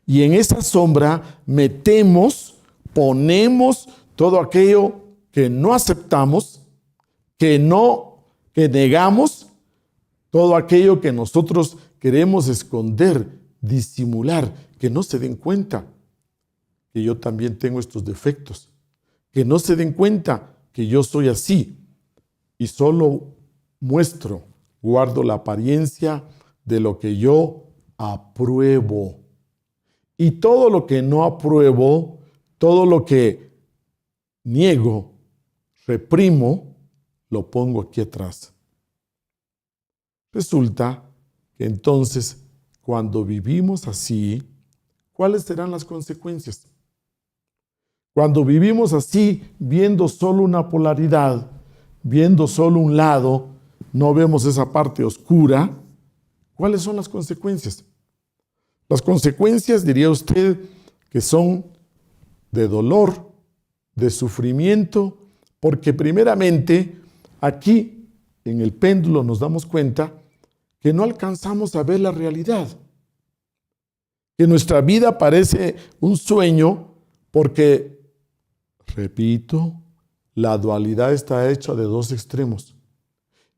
y en esa sombra ponemos todo aquello que no aceptamos, que negamos, todo aquello que nosotros queremos esconder, disimular, que no se den cuenta que yo también tengo estos defectos, que no se den cuenta que yo soy así y solo guardo la apariencia de lo que yo apruebo. Y todo lo que no apruebo, todo lo que niego, reprimo, lo pongo aquí atrás. Resulta que entonces, cuando vivimos así, ¿cuáles serán las consecuencias? Cuando vivimos así, viendo solo una polaridad, viendo solo un lado, no vemos esa parte oscura, ¿cuáles son las consecuencias? Las consecuencias, diría usted, que son de dolor, de sufrimiento, porque primeramente aquí en el péndulo nos damos cuenta que no alcanzamos a ver la realidad, que nuestra vida parece un sueño porque, repito, la dualidad está hecha de dos extremos.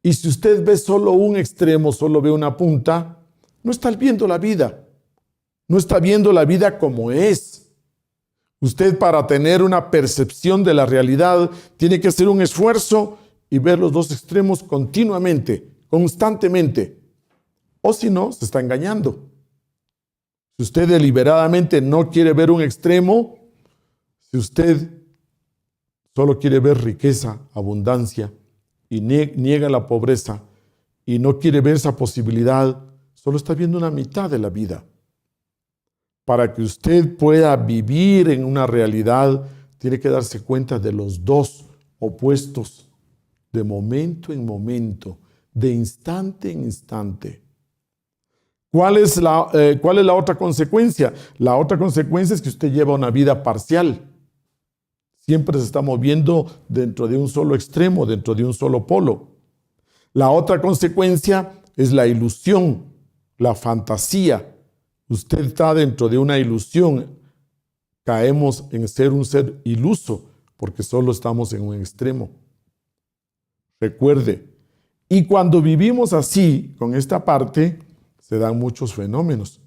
Y si usted ve solo un extremo, solo ve una punta, no está viendo la vida, no está viendo la vida como es. Usted, para tener una percepción de la realidad, tiene que hacer un esfuerzo y ver los dos extremos continuamente, constantemente. O si no, se está engañando. Si usted deliberadamente no quiere ver un extremo, si usted solo quiere ver riqueza, abundancia, y niega la pobreza, y no quiere ver esa posibilidad, solo está viendo una mitad de la vida. Para que usted pueda vivir en una realidad, tiene que darse cuenta de los dos opuestos, de momento en momento, de instante en instante. ¿Cuál es la otra consecuencia? La otra consecuencia es que usted lleva una vida parcial. Siempre se está moviendo dentro de un solo extremo, dentro de un solo polo. La otra consecuencia es la ilusión, la fantasía. Usted está dentro de una ilusión. Caemos en ser un ser iluso porque solo estamos en un extremo. Recuerde, y cuando vivimos así, con esta parte, se dan muchos fenómenos.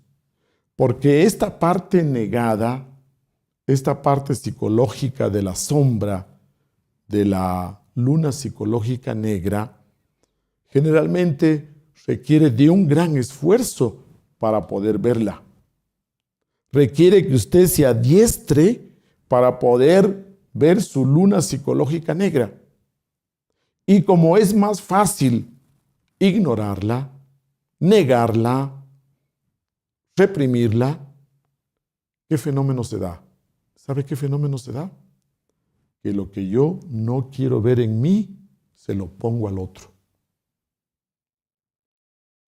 Porque esta parte negada, esta parte psicológica de la sombra, de la luna psicológica negra, generalmente requiere de un gran esfuerzo para poder verla. Requiere que usted se adiestre para poder ver su luna psicológica negra. Y como es más fácil ignorarla, negarla, reprimirla, ¿qué fenómeno se da? ¿Sabe qué fenómeno se da? Que lo que yo no quiero ver en mí, se lo pongo al otro.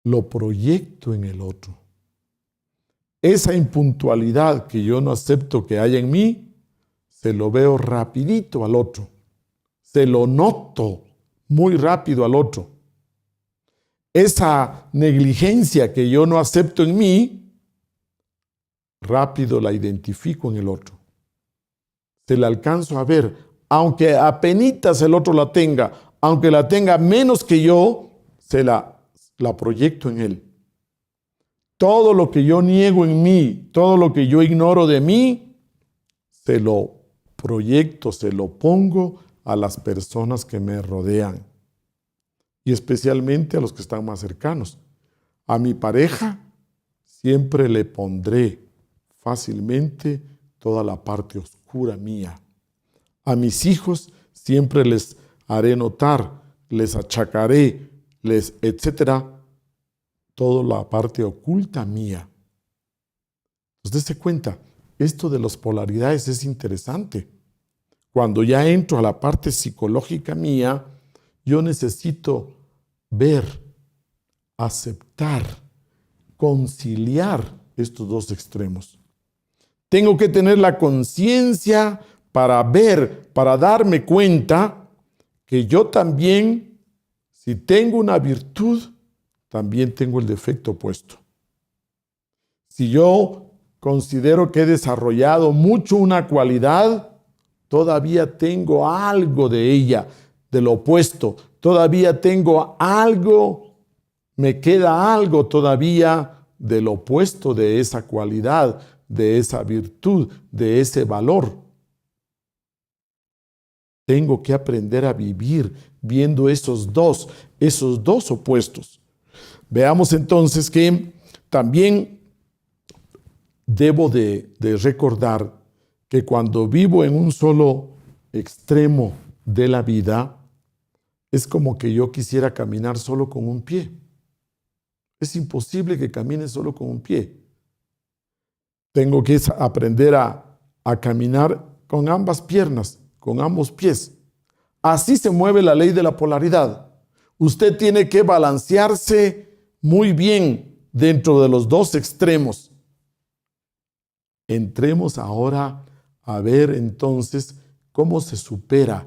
Lo proyecto en el otro. Esa impuntualidad que yo no acepto que haya en mí, se lo veo rapidito al otro. Se lo noto muy rápido al otro. Esa negligencia que yo no acepto en mí, rápido la identifico en el otro. Se la alcanzo a ver, aunque apenitas el otro la tenga, aunque la tenga menos que yo, se la proyecto en él. Todo lo que yo niego en mí, todo lo que yo ignoro de mí, se lo proyecto, se lo pongo a las personas que me rodean. Y especialmente a los que están más cercanos. A mi pareja siempre le pondré fácilmente toda la parte oscura mía. A mis hijos siempre les haré notar, les achacaré, etcétera, toda la parte oculta mía. Entonces, dése cuenta, esto de las polaridades es interesante. Cuando ya entro a la parte psicológica mía, yo necesito ver, aceptar, conciliar estos dos extremos. Tengo que tener la conciencia para ver, para darme cuenta que yo también, si tengo una virtud, también tengo el defecto opuesto. Si yo considero que he desarrollado mucho una cualidad, todavía tengo algo de ella, de lo opuesto. Todavía tengo algo, me queda algo todavía del opuesto de esa cualidad, de esa virtud, de ese valor. Tengo que aprender a vivir viendo esos dos opuestos. Veamos entonces que también debo de recordar que cuando vivo en un solo extremo de la vida, es como que yo quisiera caminar solo con un pie. Es imposible que camine solo con un pie. Tengo que aprender a caminar con ambas piernas, con ambos pies. Así se mueve la ley de la polaridad. Usted tiene que balancearse muy bien dentro de los dos extremos. Entremos ahora a ver entonces cómo se supera,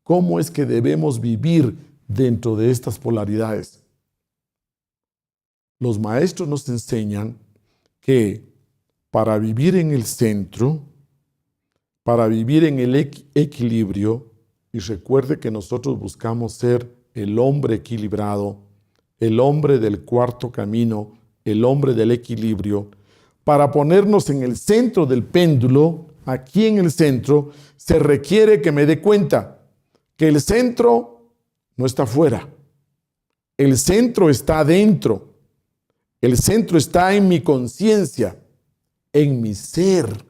cómo es que debemos vivir dentro de estas polaridades. Los maestros nos enseñan que para vivir en el centro, para vivir en el equilibrio, y recuerde que nosotros buscamos ser el hombre equilibrado, el hombre del cuarto camino, el hombre del equilibrio, para ponernos en el centro del péndulo, aquí en el centro, se requiere que me dé cuenta que el centro no está afuera, el centro está adentro, el centro está en mi conciencia, en mi ser,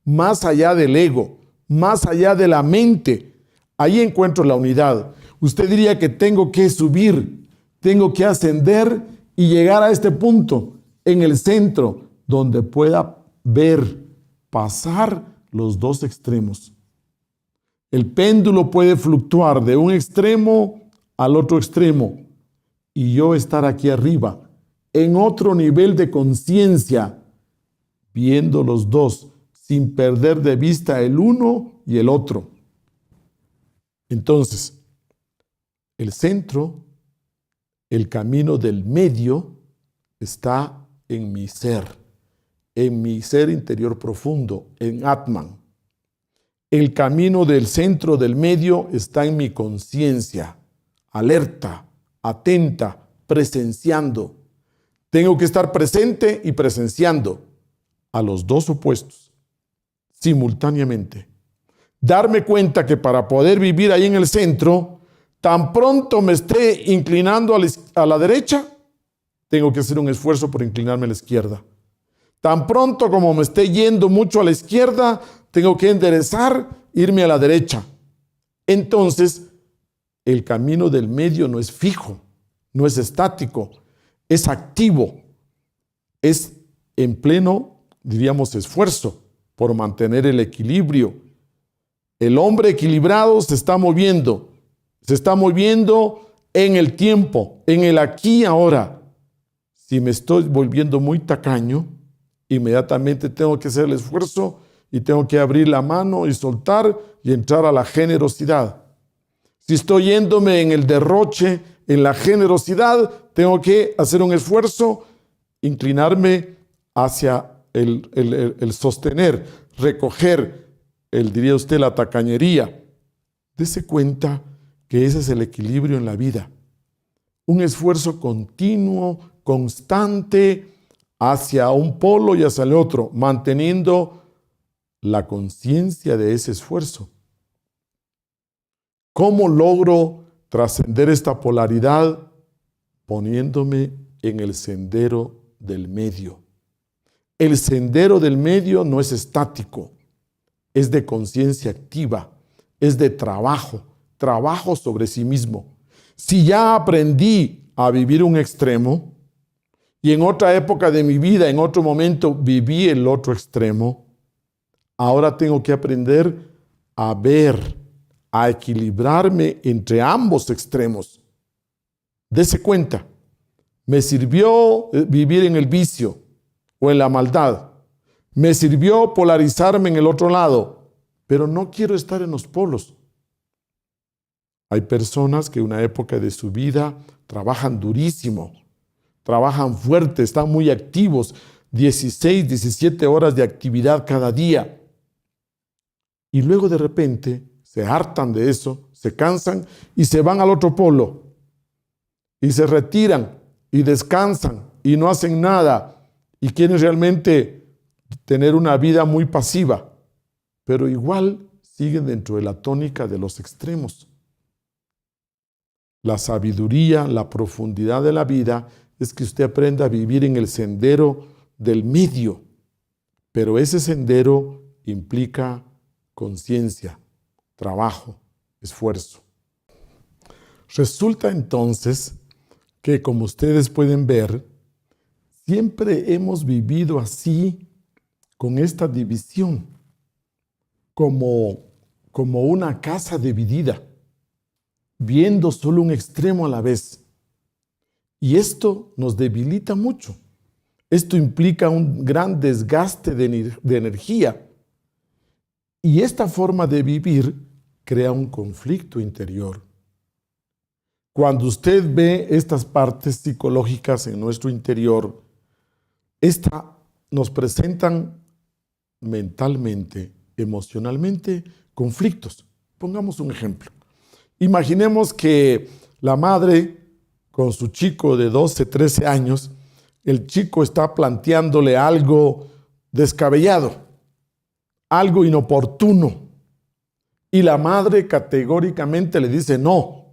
más allá del ego, más allá de la mente. Ahí encuentro la unidad. Usted diría que tengo que subir, tengo que ascender y llegar a este punto, en el centro, donde pueda ver, pasar los dos extremos. El péndulo puede fluctuar de un extremo al otro extremo y yo estar aquí arriba, en otro nivel de conciencia, viendo los dos, sin perder de vista el uno y el otro. Entonces, el centro, el camino del medio, está en mi ser interior profundo, en Atman. El camino del centro del medio está en mi conciencia, alerta, atenta, presenciando. Tengo que estar presente y presenciando a los dos opuestos, simultáneamente. Darme cuenta que para poder vivir ahí en el centro, tan pronto me esté inclinando a la derecha, tengo que hacer un esfuerzo por inclinarme a la izquierda. Tan pronto como me esté yendo mucho a la izquierda, tengo que enderezar, irme a la derecha. Entonces, el camino del medio no es fijo, no es estático, es activo, es en pleno, diríamos, esfuerzo por mantener el equilibrio. El hombre equilibrado se está moviendo Se está moviendo en el tiempo, en el aquí y ahora. Si me estoy volviendo muy tacaño, inmediatamente tengo que hacer el esfuerzo y tengo que abrir la mano y soltar y entrar a la generosidad. Si estoy yéndome en el derroche, en la generosidad, tengo que hacer un esfuerzo, inclinarme hacia el sostener, recoger, diría usted, la tacañería. Dese cuenta que ese es el equilibrio en la vida. Un esfuerzo continuo, constante, hacia un polo y hacia el otro, manteniendo la conciencia de ese esfuerzo. ¿Cómo logro trascender esta polaridad? Poniéndome en el sendero del medio. El sendero del medio no es estático, es de conciencia activa, es de trabajo sobre sí mismo. Si ya aprendí a vivir un extremo y en otra época de mi vida, en otro momento, viví el otro extremo, ahora tengo que aprender a ver, a equilibrarme entre ambos extremos. Dese cuenta, me sirvió vivir en el vicio o en la maldad. Me sirvió polarizarme en el otro lado, pero no quiero estar en los polos. Hay personas que en una época de su vida trabajan durísimo, trabajan fuerte, están muy activos, 16, 17 horas de actividad cada día. Y luego de repente se hartan de eso, se cansan y se van al otro polo. Y se retiran y descansan y no hacen nada y quieren realmente tener una vida muy pasiva, pero igual siguen dentro de la tónica de los extremos. La sabiduría, la profundidad de la vida es que usted aprenda a vivir en el sendero del medio, pero ese sendero implica conciencia, trabajo, esfuerzo. Resulta entonces que, como ustedes pueden ver, siempre hemos vivido así, con esta división, como una casa dividida, viendo solo un extremo a la vez. Y esto nos debilita mucho. Esto implica un gran desgaste de energía. Y esta forma de vivir crea un conflicto interior. Cuando usted ve estas partes psicológicas en nuestro interior, nos presentan mentalmente, emocionalmente, conflictos. Pongamos un ejemplo. Imaginemos que la madre con su chico de 12, 13 años, el chico está planteándole algo descabellado, algo inoportuno, y la madre categóricamente le dice: no,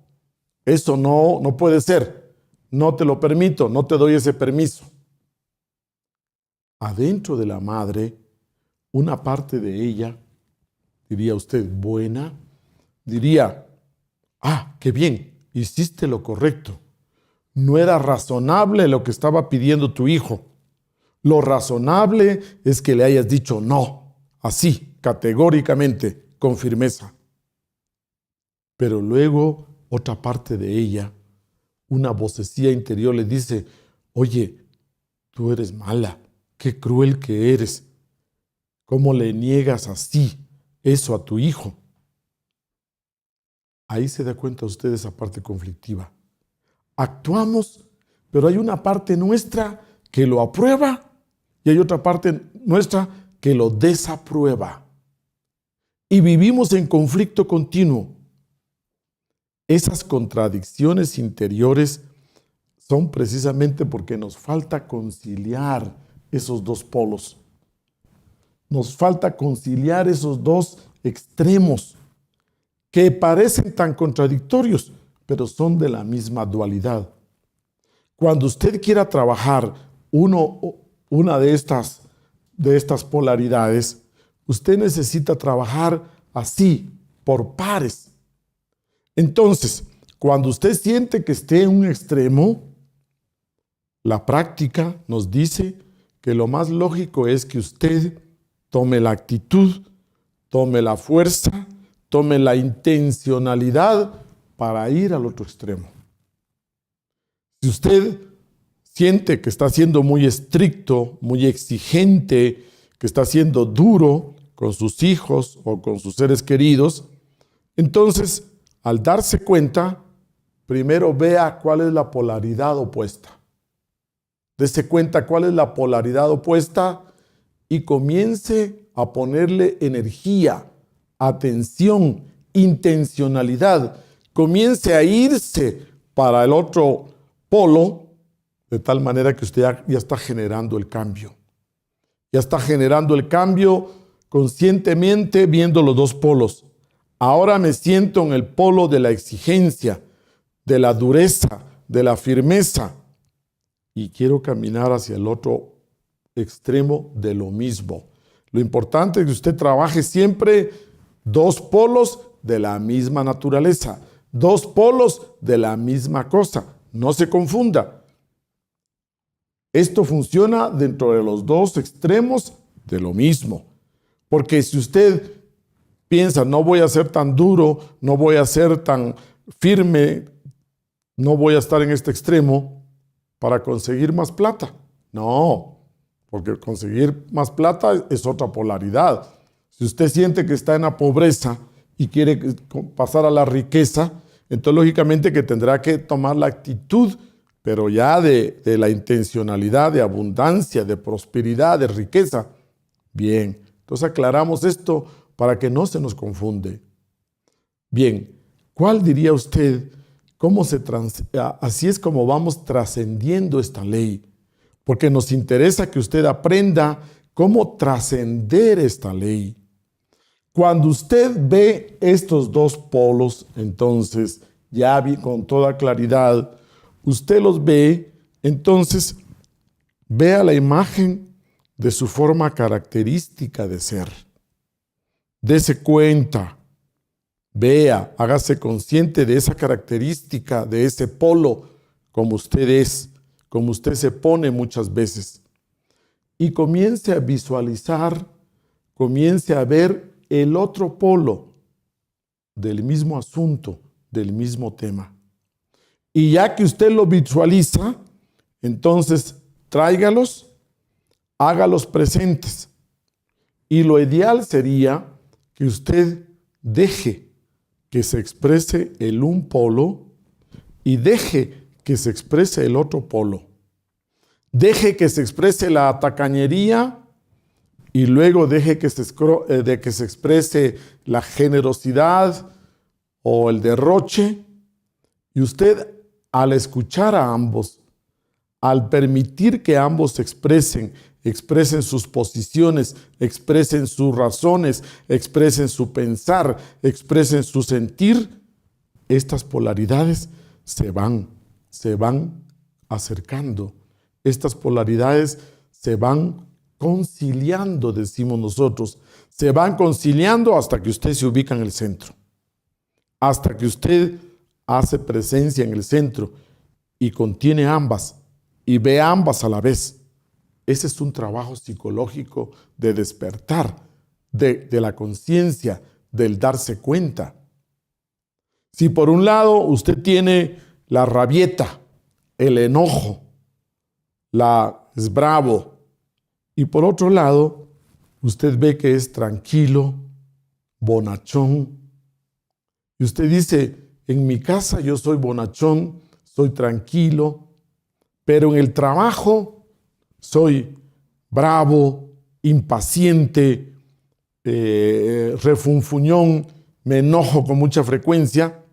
eso no puede ser, no te lo permito, no te doy ese permiso. Adentro de la madre, una parte de ella, diría usted, buena, diría: ah, qué bien, hiciste lo correcto. No era razonable lo que estaba pidiendo tu hijo. Lo razonable es que le hayas dicho no, así, categóricamente, con firmeza. Pero luego otra parte de ella, una vocecilla interior le dice: oye, tú eres mala, qué cruel que eres. ¿Cómo le niegas así eso a tu hijo? Ahí se da cuenta usted de esa parte conflictiva. Actuamos, pero hay una parte nuestra que lo aprueba y hay otra parte nuestra que lo desaprueba. Y vivimos en conflicto continuo. Esas contradicciones interiores son precisamente porque nos falta conciliar esos dos polos. Nos falta conciliar esos dos extremos que parecen tan contradictorios, pero son de la misma dualidad. Cuando usted quiera trabajar una de estas polaridades, usted necesita trabajar así, por pares. Entonces, cuando usted siente que esté en un extremo, la práctica nos dice que lo más lógico es que usted tome la actitud, tome la fuerza, tome la intencionalidad para ir al otro extremo. Si usted siente que está siendo muy estricto, muy exigente, que está siendo duro con sus hijos o con sus seres queridos, entonces, al darse cuenta, primero vea cuál es la polaridad opuesta. Dese cuenta cuál es la polaridad opuesta y comience a ponerle energía, atención, intencionalidad. Comience a irse para el otro polo, de tal manera que usted ya está generando el cambio. Ya está generando el cambio conscientemente viendo los dos polos. Ahora me siento en el polo de la exigencia, de la dureza, de la firmeza, y quiero caminar hacia el otro extremo de lo mismo. Lo importante es que usted trabaje siempre dos polos de la misma naturaleza, dos polos de la misma cosa. No se confunda. Esto funciona dentro de los dos extremos de lo mismo. Porque si usted piensa, no voy a ser tan duro, no voy a ser tan firme, no voy a estar en este extremo para conseguir más plata. No, porque conseguir más plata es otra polaridad. Si usted siente que está en la pobreza y quiere pasar a la riqueza, entonces lógicamente que tendrá que tomar la actitud, pero ya de la intencionalidad, de abundancia, de prosperidad, de riqueza. Bien, entonces aclaramos esto para que no se nos confunde. Bien, ¿cuál diría usted? Así es como vamos trascendiendo esta ley, porque nos interesa que usted aprenda cómo trascender esta ley. Cuando usted ve estos dos polos, entonces ya vi con toda claridad, usted los ve, entonces vea la imagen de su forma característica de ser. Dese cuenta, vea, hágase consciente de esa característica, de ese polo, como usted es, como usted se pone muchas veces. Y comience a visualizar, comience a ver el otro polo del mismo asunto, del mismo tema. Y ya que usted lo visualiza, entonces tráigalos, hágalos presentes. Y lo ideal sería que usted deje que se exprese el un polo y deje que se exprese el otro polo. Deje que se exprese la tacañería y luego deje que se exprese la generosidad o el derroche. Y usted, al escuchar a ambos, al permitir que ambos se expresen sus posiciones, expresen sus razones, expresen su pensar, expresen su sentir, estas polaridades se van acercando. Estas polaridades se van conciliando, decimos nosotros. Se van conciliando hasta que usted se ubica en el centro. Hasta que usted hace presencia en el centro y contiene ambas y ve ambas a la vez. Ese es un trabajo psicológico de despertar, de la conciencia, del darse cuenta. Si por un lado usted tiene la rabieta, el enojo, es bravo, y por otro lado usted ve que es tranquilo, bonachón, y usted dice, en mi casa yo soy bonachón, soy tranquilo, pero en el trabajo soy bravo, impaciente, refunfuñón, me enojo con mucha frecuencia.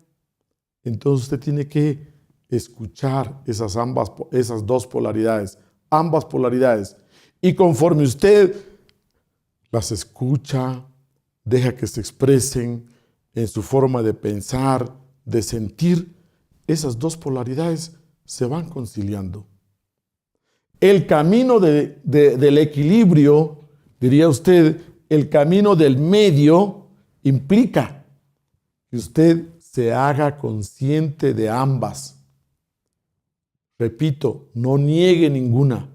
Entonces usted tiene que escuchar esas dos polaridades, ambas polaridades. Y conforme usted las escucha, deja que se expresen en su forma de pensar, de sentir, esas dos polaridades se van conciliando. El camino del equilibrio, diría usted, el camino del medio implica que usted se haga consciente de ambas. Repito, no niegue ninguna,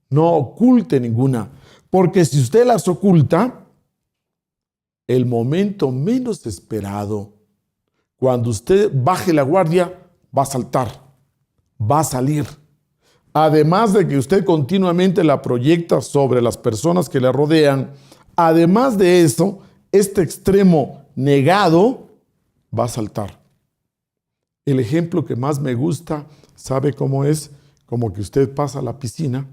no oculte ninguna, porque si usted las oculta, el momento menos esperado, cuando usted baje la guardia, va a saltar, va a salir. Además de que usted continuamente la proyecta sobre las personas que le rodean, además de eso, este extremo negado va a saltar. El ejemplo que más me gusta, ¿sabe cómo es? Como que usted pasa a la piscina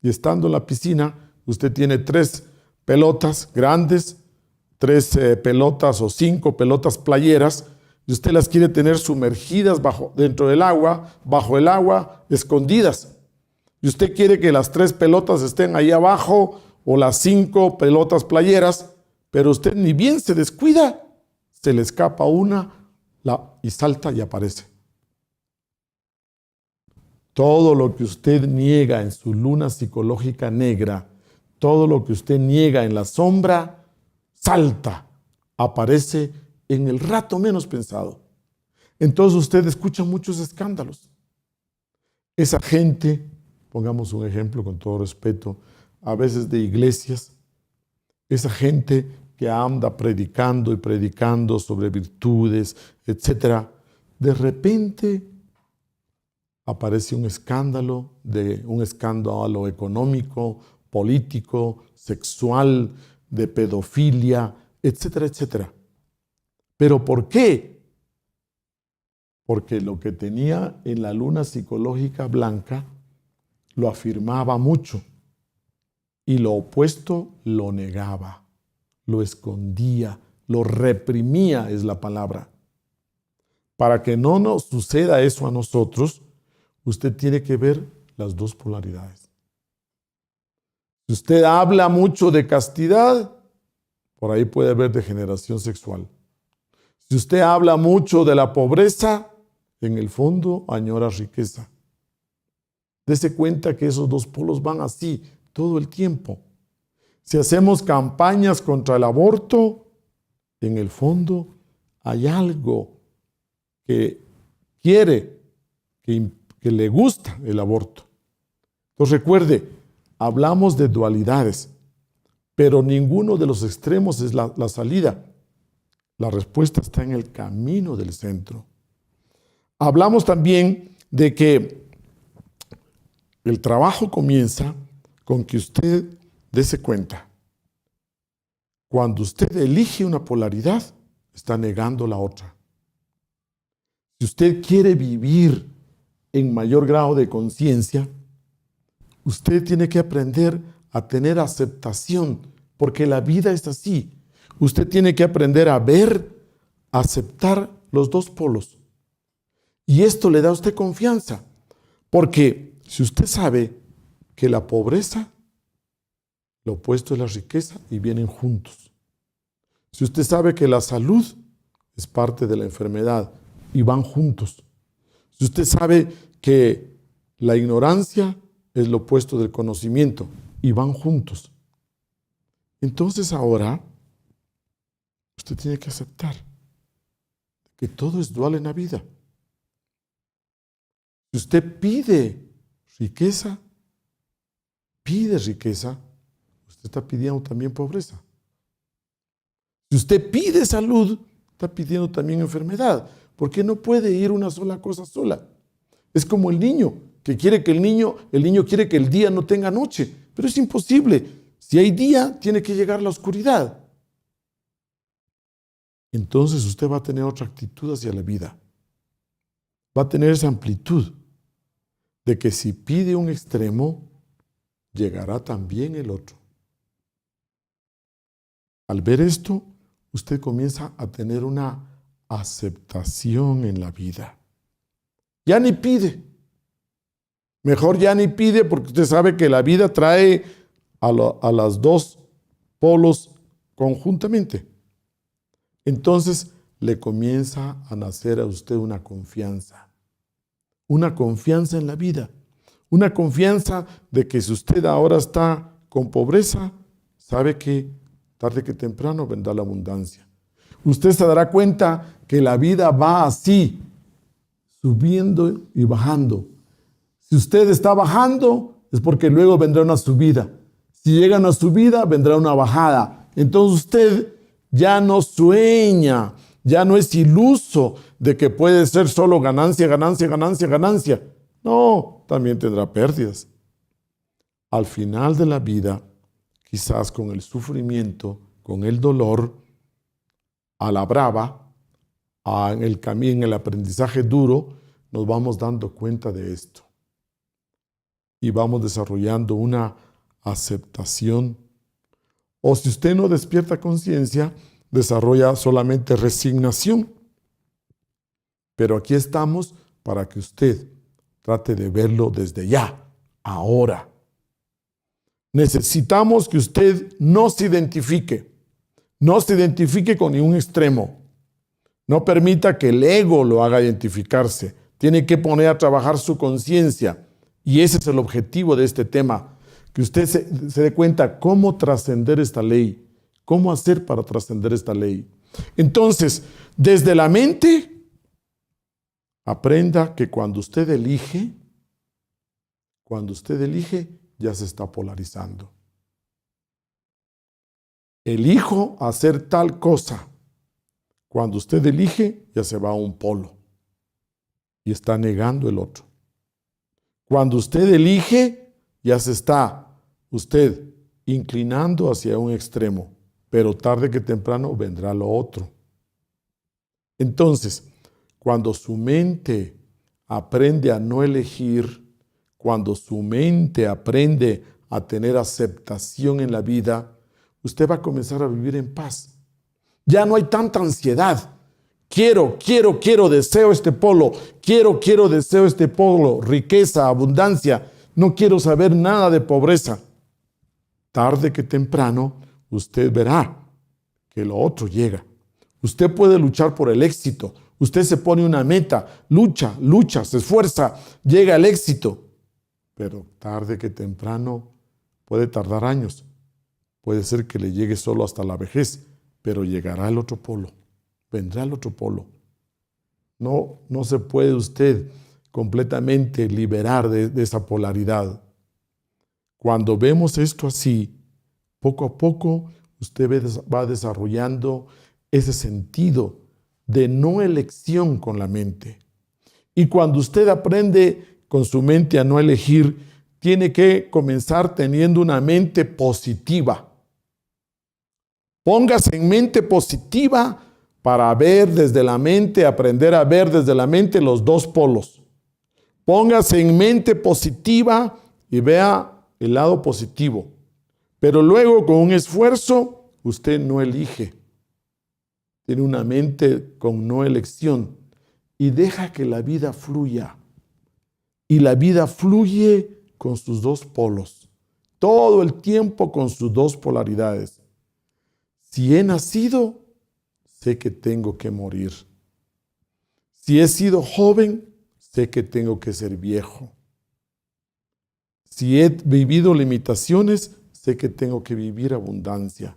y estando en la piscina, usted tiene 3 pelotas grandes, 3 pelotas o 5 pelotas playeras, y usted las quiere tener sumergidas dentro del agua, bajo el agua, escondidas. Y usted quiere que las 3 pelotas estén ahí abajo o las 5 pelotas playeras, pero usted ni bien se descuida, se le escapa una y salta y aparece. Todo lo que usted niega en su luna psicológica negra, todo lo que usted niega en la sombra, salta, aparece en el rato menos pensado. Entonces usted escucha muchos escándalos. Esa gente, pongamos un ejemplo con todo respeto, a veces de iglesias, esa gente que anda predicando y predicando sobre virtudes, etc., de repente aparece un escándalo económico, político, sexual, de pedofilia, etcétera, etcétera. ¿Pero por qué? Porque lo que tenía en la luna psicológica blanca lo afirmaba mucho y lo opuesto lo negaba, lo escondía, lo reprimía, es la palabra. Para que no nos suceda eso a nosotros, usted tiene que ver las 2 polaridades. Si usted habla mucho de castidad, por ahí puede haber degeneración sexual. Si usted habla mucho de la pobreza, en el fondo añora riqueza. Dese cuenta que esos 2 polos van así todo el tiempo. Si hacemos campañas contra el aborto, en el fondo hay algo que quiere, que le gusta el aborto. Entonces recuerde, hablamos de dualidades, pero ninguno de los extremos es la salida. La respuesta está en el camino del centro. Hablamos también de que el trabajo comienza con que usted dése cuenta. Cuando usted elige una polaridad, está negando la otra. Si usted quiere vivir en mayor grado de conciencia, usted tiene que aprender a tener aceptación, porque la vida es así. Usted tiene que aprender a ver, a aceptar los 2 polos. Y esto le da a usted confianza, porque si usted sabe que la pobreza, lo opuesto es la riqueza y vienen juntos. Si usted sabe que la salud es parte de la enfermedad y van juntos. Si usted sabe que la ignorancia es lo opuesto del conocimiento y van juntos. Entonces ahora usted tiene que aceptar que todo es dual en la vida. Si usted pide riqueza, usted está pidiendo también pobreza. Si usted pide salud, está pidiendo también enfermedad, porque no puede ir una sola cosa sola. Es como el niño, que quiere que el niño quiere que el día no tenga noche, pero es imposible. Si hay día, tiene que llegar la oscuridad. Entonces usted va a tener otra actitud hacia la vida. Va a tener esa amplitud de que si pide un extremo, llegará también el otro. Al ver esto, usted comienza a tener una aceptación en la vida. Ya ni pide. Mejor ya ni pide, porque usted sabe que la vida trae a las 2 polos conjuntamente. Entonces le comienza a nacer a usted una confianza en la vida, una confianza de que si usted ahora está con pobreza, sabe que tarde que temprano vendrá la abundancia. Usted se dará cuenta que la vida va así, subiendo y bajando. Si usted está bajando, es porque luego vendrá una subida. Si llega una subida, vendrá una bajada. Entonces usted ya no sueña Ya no es iluso de que puede ser solo ganancia, ganancia, ganancia, ganancia. No, también tendrá pérdidas. Al final de la vida, quizás con el sufrimiento, con el dolor, a la brava, en el camino, en el aprendizaje duro, nos vamos dando cuenta de esto. Y vamos desarrollando una aceptación. O si usted no despierta conciencia, desarrolla solamente resignación. Pero aquí estamos para que usted trate de verlo desde ya, ahora. Necesitamos que usted no se identifique con ningún extremo. No permita que el ego lo haga identificarse. Tiene que poner a trabajar su conciencia. Y ese es el objetivo de este tema. Que usted se dé cuenta cómo trascender esta ley. Cómo hacer para trascender esta ley. Entonces, desde la mente, aprenda que cuando usted elige, ya se está polarizando. Elijo hacer tal cosa. Cuando usted elige, ya se va a un polo y está negando el otro. Cuando usted elige, ya se está usted inclinando hacia un extremo, pero tarde que temprano vendrá lo otro. Entonces, cuando su mente aprende a no elegir, cuando su mente aprende a tener aceptación en la vida, usted va a comenzar a vivir en paz. Ya no hay tanta ansiedad. Quiero, deseo este polo. Quiero, deseo este polo. Riqueza, abundancia. No quiero saber nada de pobreza. Tarde que temprano, usted verá que lo otro llega. Usted puede luchar por el éxito. Usted se pone una meta, lucha, se esfuerza, llega al éxito. Pero tarde que temprano, puede tardar años. Puede ser que le llegue solo hasta la vejez, pero llegará el otro polo, vendrá el otro polo. No se puede usted completamente liberar de esa polaridad. Cuando vemos esto así, poco a poco usted va desarrollando ese sentido de no elección con la mente. Y cuando usted aprende con su mente a no elegir, tiene que comenzar teniendo una mente positiva. Póngase en mente positiva para ver desde la mente, aprender a ver desde la mente los dos polos. Póngase en mente positiva y vea el lado positivo. Pero luego, con un esfuerzo, usted no elige. Tiene una mente con no elección y deja que la vida fluya. Y la vida fluye con sus dos polos. Todo el tiempo con sus dos polaridades. Si he nacido, sé que tengo que morir. Si he sido joven, sé que tengo que ser viejo. Si he vivido limitaciones, sé que tengo que vivir abundancia.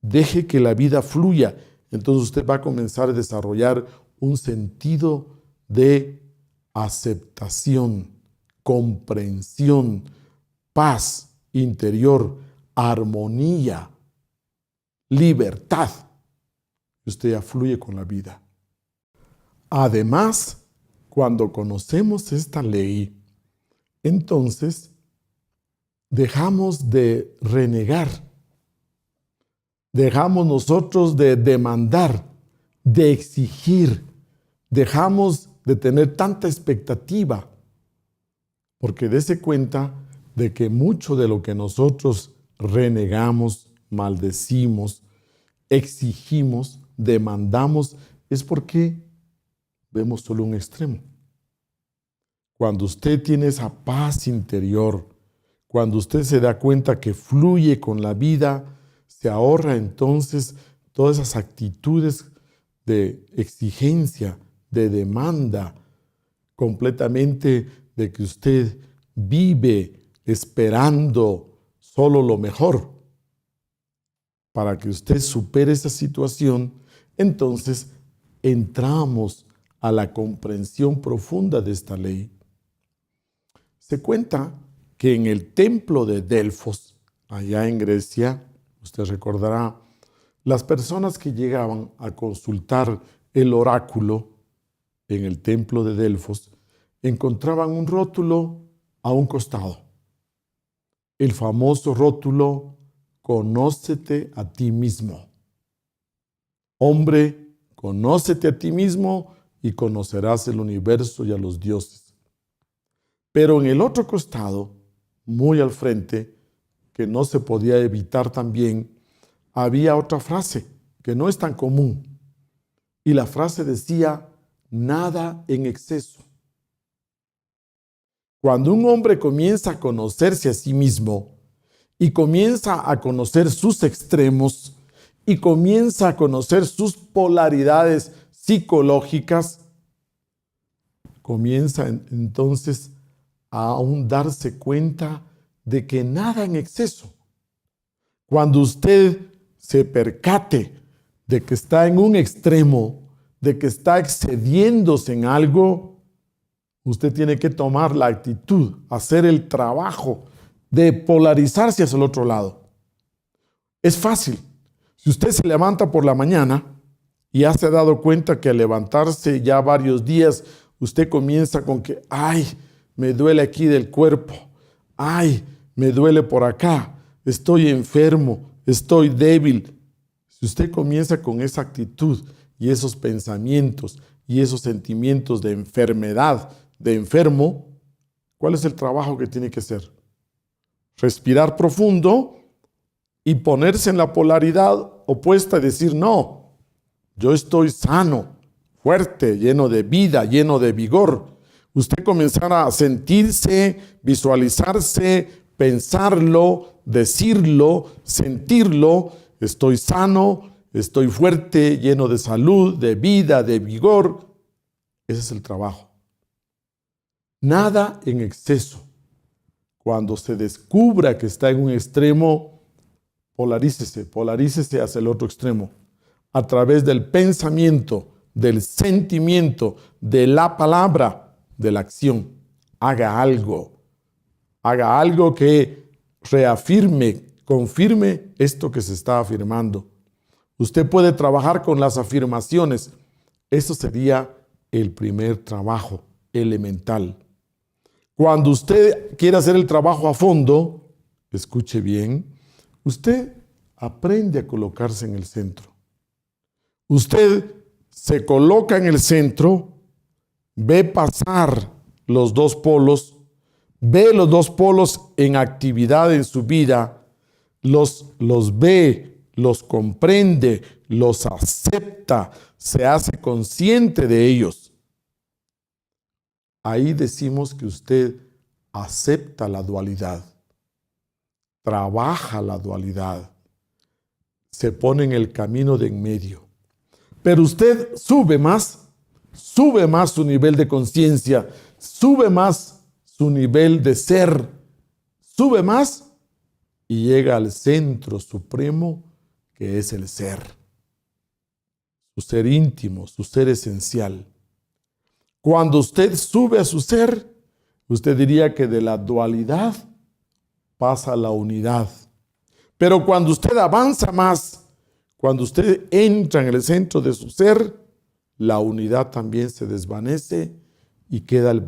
Deje que la vida fluya. Entonces usted va a comenzar a desarrollar un sentido de aceptación, comprensión, paz interior, armonía, libertad. Usted ya fluye con la vida. Además, cuando conocemos esta ley, entonces dejamos de renegar, dejamos nosotros de demandar, de exigir, dejamos de tener tanta expectativa, porque dése cuenta de que mucho de lo que nosotros renegamos, maldecimos, exigimos, demandamos, es porque vemos solo un extremo. Cuando usted tiene esa paz interior, cuando usted se da cuenta que fluye con la vida, se ahorra entonces todas esas actitudes de exigencia, de demanda, completamente de que usted vive esperando solo lo mejor. Para que usted supere esa situación, entonces entramos a la comprensión profunda de esta ley. Se cuenta que en el templo de Delfos, allá en Grecia, usted recordará, Las personas que llegaban a consultar el oráculo en el templo de Delfos encontraban un rótulo a un costado. El famoso rótulo, conócete a ti mismo. Hombre, conócete a ti mismo y conocerás el universo y a los dioses. Pero en el otro costado, muy al frente, que no se podía evitar también, había otra frase que no es tan común. Y la frase decía, nada en exceso. Cuando un hombre comienza a conocerse a sí mismo y comienza a conocer sus extremos y comienza a conocer sus polaridades psicológicas, comienza entonces a aún darse cuenta de que nada en exceso. Cuando usted se percate de que está en un extremo, de que está excediéndose en algo, usted tiene que tomar la actitud, hacer el trabajo de polarizarse hacia el otro lado. Es fácil. Si usted se levanta por la mañana y ya se ha dado cuenta que al levantarse ya varios días, usted comienza con que, ay, me duele aquí del cuerpo, ay, me duele por acá, estoy enfermo, estoy débil. Si usted comienza con esa actitud y esos pensamientos y esos sentimientos de enfermedad, de enfermo, ¿cuál es el trabajo que tiene que hacer? Respirar profundo y ponerse en la polaridad opuesta y decir, no, yo estoy sano, fuerte, lleno de vida, lleno de vigor. Usted comenzará a sentirse, visualizarse, pensarlo, decirlo, sentirlo, estoy sano, estoy fuerte, lleno de salud, de vida, de vigor. Ese es el trabajo. Nada en exceso. Cuando se descubra que está en un extremo, polarícese hacia el otro extremo. A través del pensamiento, del sentimiento, de la palabra, de la acción. Haga algo que reafirme, confirme esto que se está afirmando. Usted puede trabajar con las afirmaciones. Eso sería el primer trabajo elemental. Cuando usted quiere hacer el trabajo a fondo, escuche bien, usted aprende a colocarse en el centro. Usted se coloca en el centro, ve pasar los dos polos, ve los dos polos en actividad en su vida, los ve, los comprende, los acepta, se hace consciente de ellos. Ahí decimos que usted acepta la dualidad, trabaja la dualidad, se pone en el camino de en medio. Pero usted sube más su nivel de conciencia, sube más su nivel de ser, sube más y llega al centro supremo que es el ser. Su ser íntimo, su ser esencial. Cuando usted sube a su ser, usted diría que de la dualidad pasa a la unidad. Pero cuando usted avanza más, cuando usted entra en el centro de su ser, la unidad también se desvanece y queda el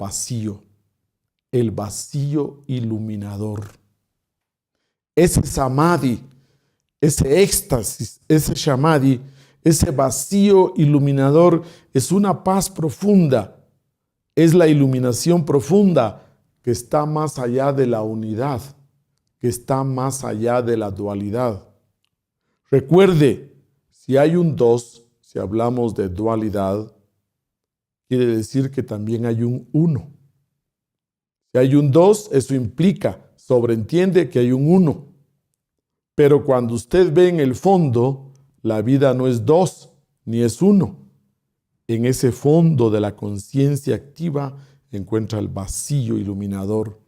vacío iluminador. Ese samadhi, ese éxtasis, ese samadhi, ese vacío iluminador es una paz profunda. Es la iluminación profunda que está más allá de la unidad, que está más allá de la dualidad. Recuerde, si hay un dos, si hablamos de dualidad, quiere decir que también hay un uno. Si hay un dos, eso implica, sobreentiende que hay un uno. Pero cuando usted ve en el fondo, la vida no es dos, ni es uno. En ese fondo de la conciencia activa encuentra el vacío iluminador,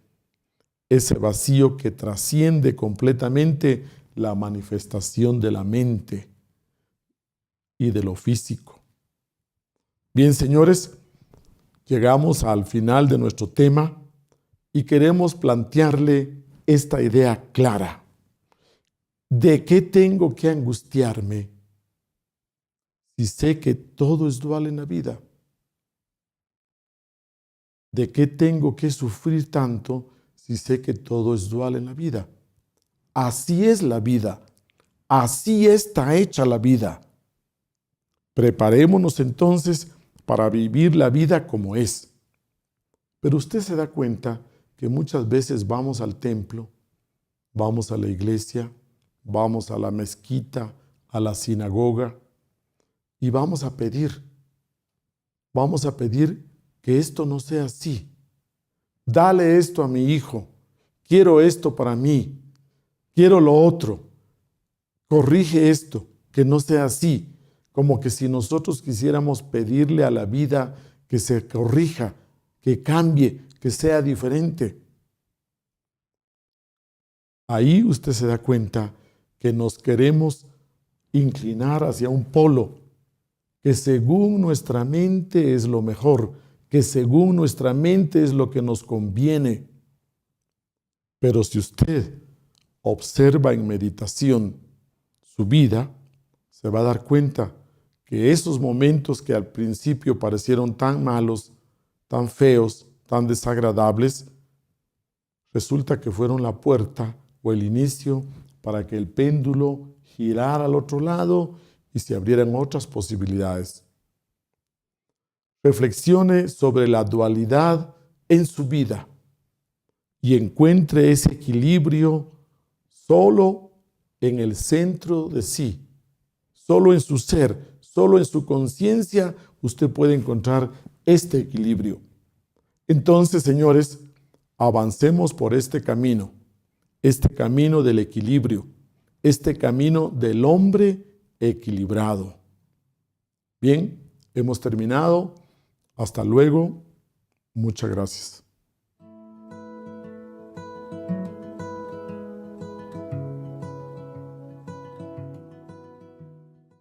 ese vacío que trasciende completamente la manifestación de la mente y de lo físico. Bien, señores, llegamos al final de nuestro tema y queremos plantearle esta idea clara. ¿De qué tengo que angustiarme si sé que todo es dual en la vida? ¿De qué tengo que sufrir tanto si sé que todo es dual en la vida? Así es la vida. Así está hecha la vida. Preparémonos entonces para vivir la vida como es. Pero usted se da cuenta que muchas veces vamos al templo, vamos a la iglesia, vamos a la mezquita, a la sinagoga y vamos a pedir que esto no sea así. Dale esto a mi hijo, quiero esto para mí, quiero lo otro, corrige esto, que no sea así, como que si nosotros quisiéramos pedirle a la vida que se corrija, que cambie, que sea diferente. Ahí usted se da cuenta que nos queremos inclinar hacia un polo, que según nuestra mente es lo mejor, que según nuestra mente es lo que nos conviene. Pero si usted observa en meditación su vida, se va a dar cuenta que esos momentos que al principio parecieron tan malos, tan feos, tan desagradables, resulta que fueron la puerta o el inicio para que el péndulo girara al otro lado y se abrieran otras posibilidades. Reflexione sobre la dualidad en su vida y encuentre ese equilibrio solo en el centro de sí, solo en su ser, solo en su conciencia usted puede encontrar este equilibrio. Entonces, señores, avancemos por este camino del equilibrio, este camino del hombre equilibrado. Bien, hemos terminado. Hasta luego. Muchas gracias.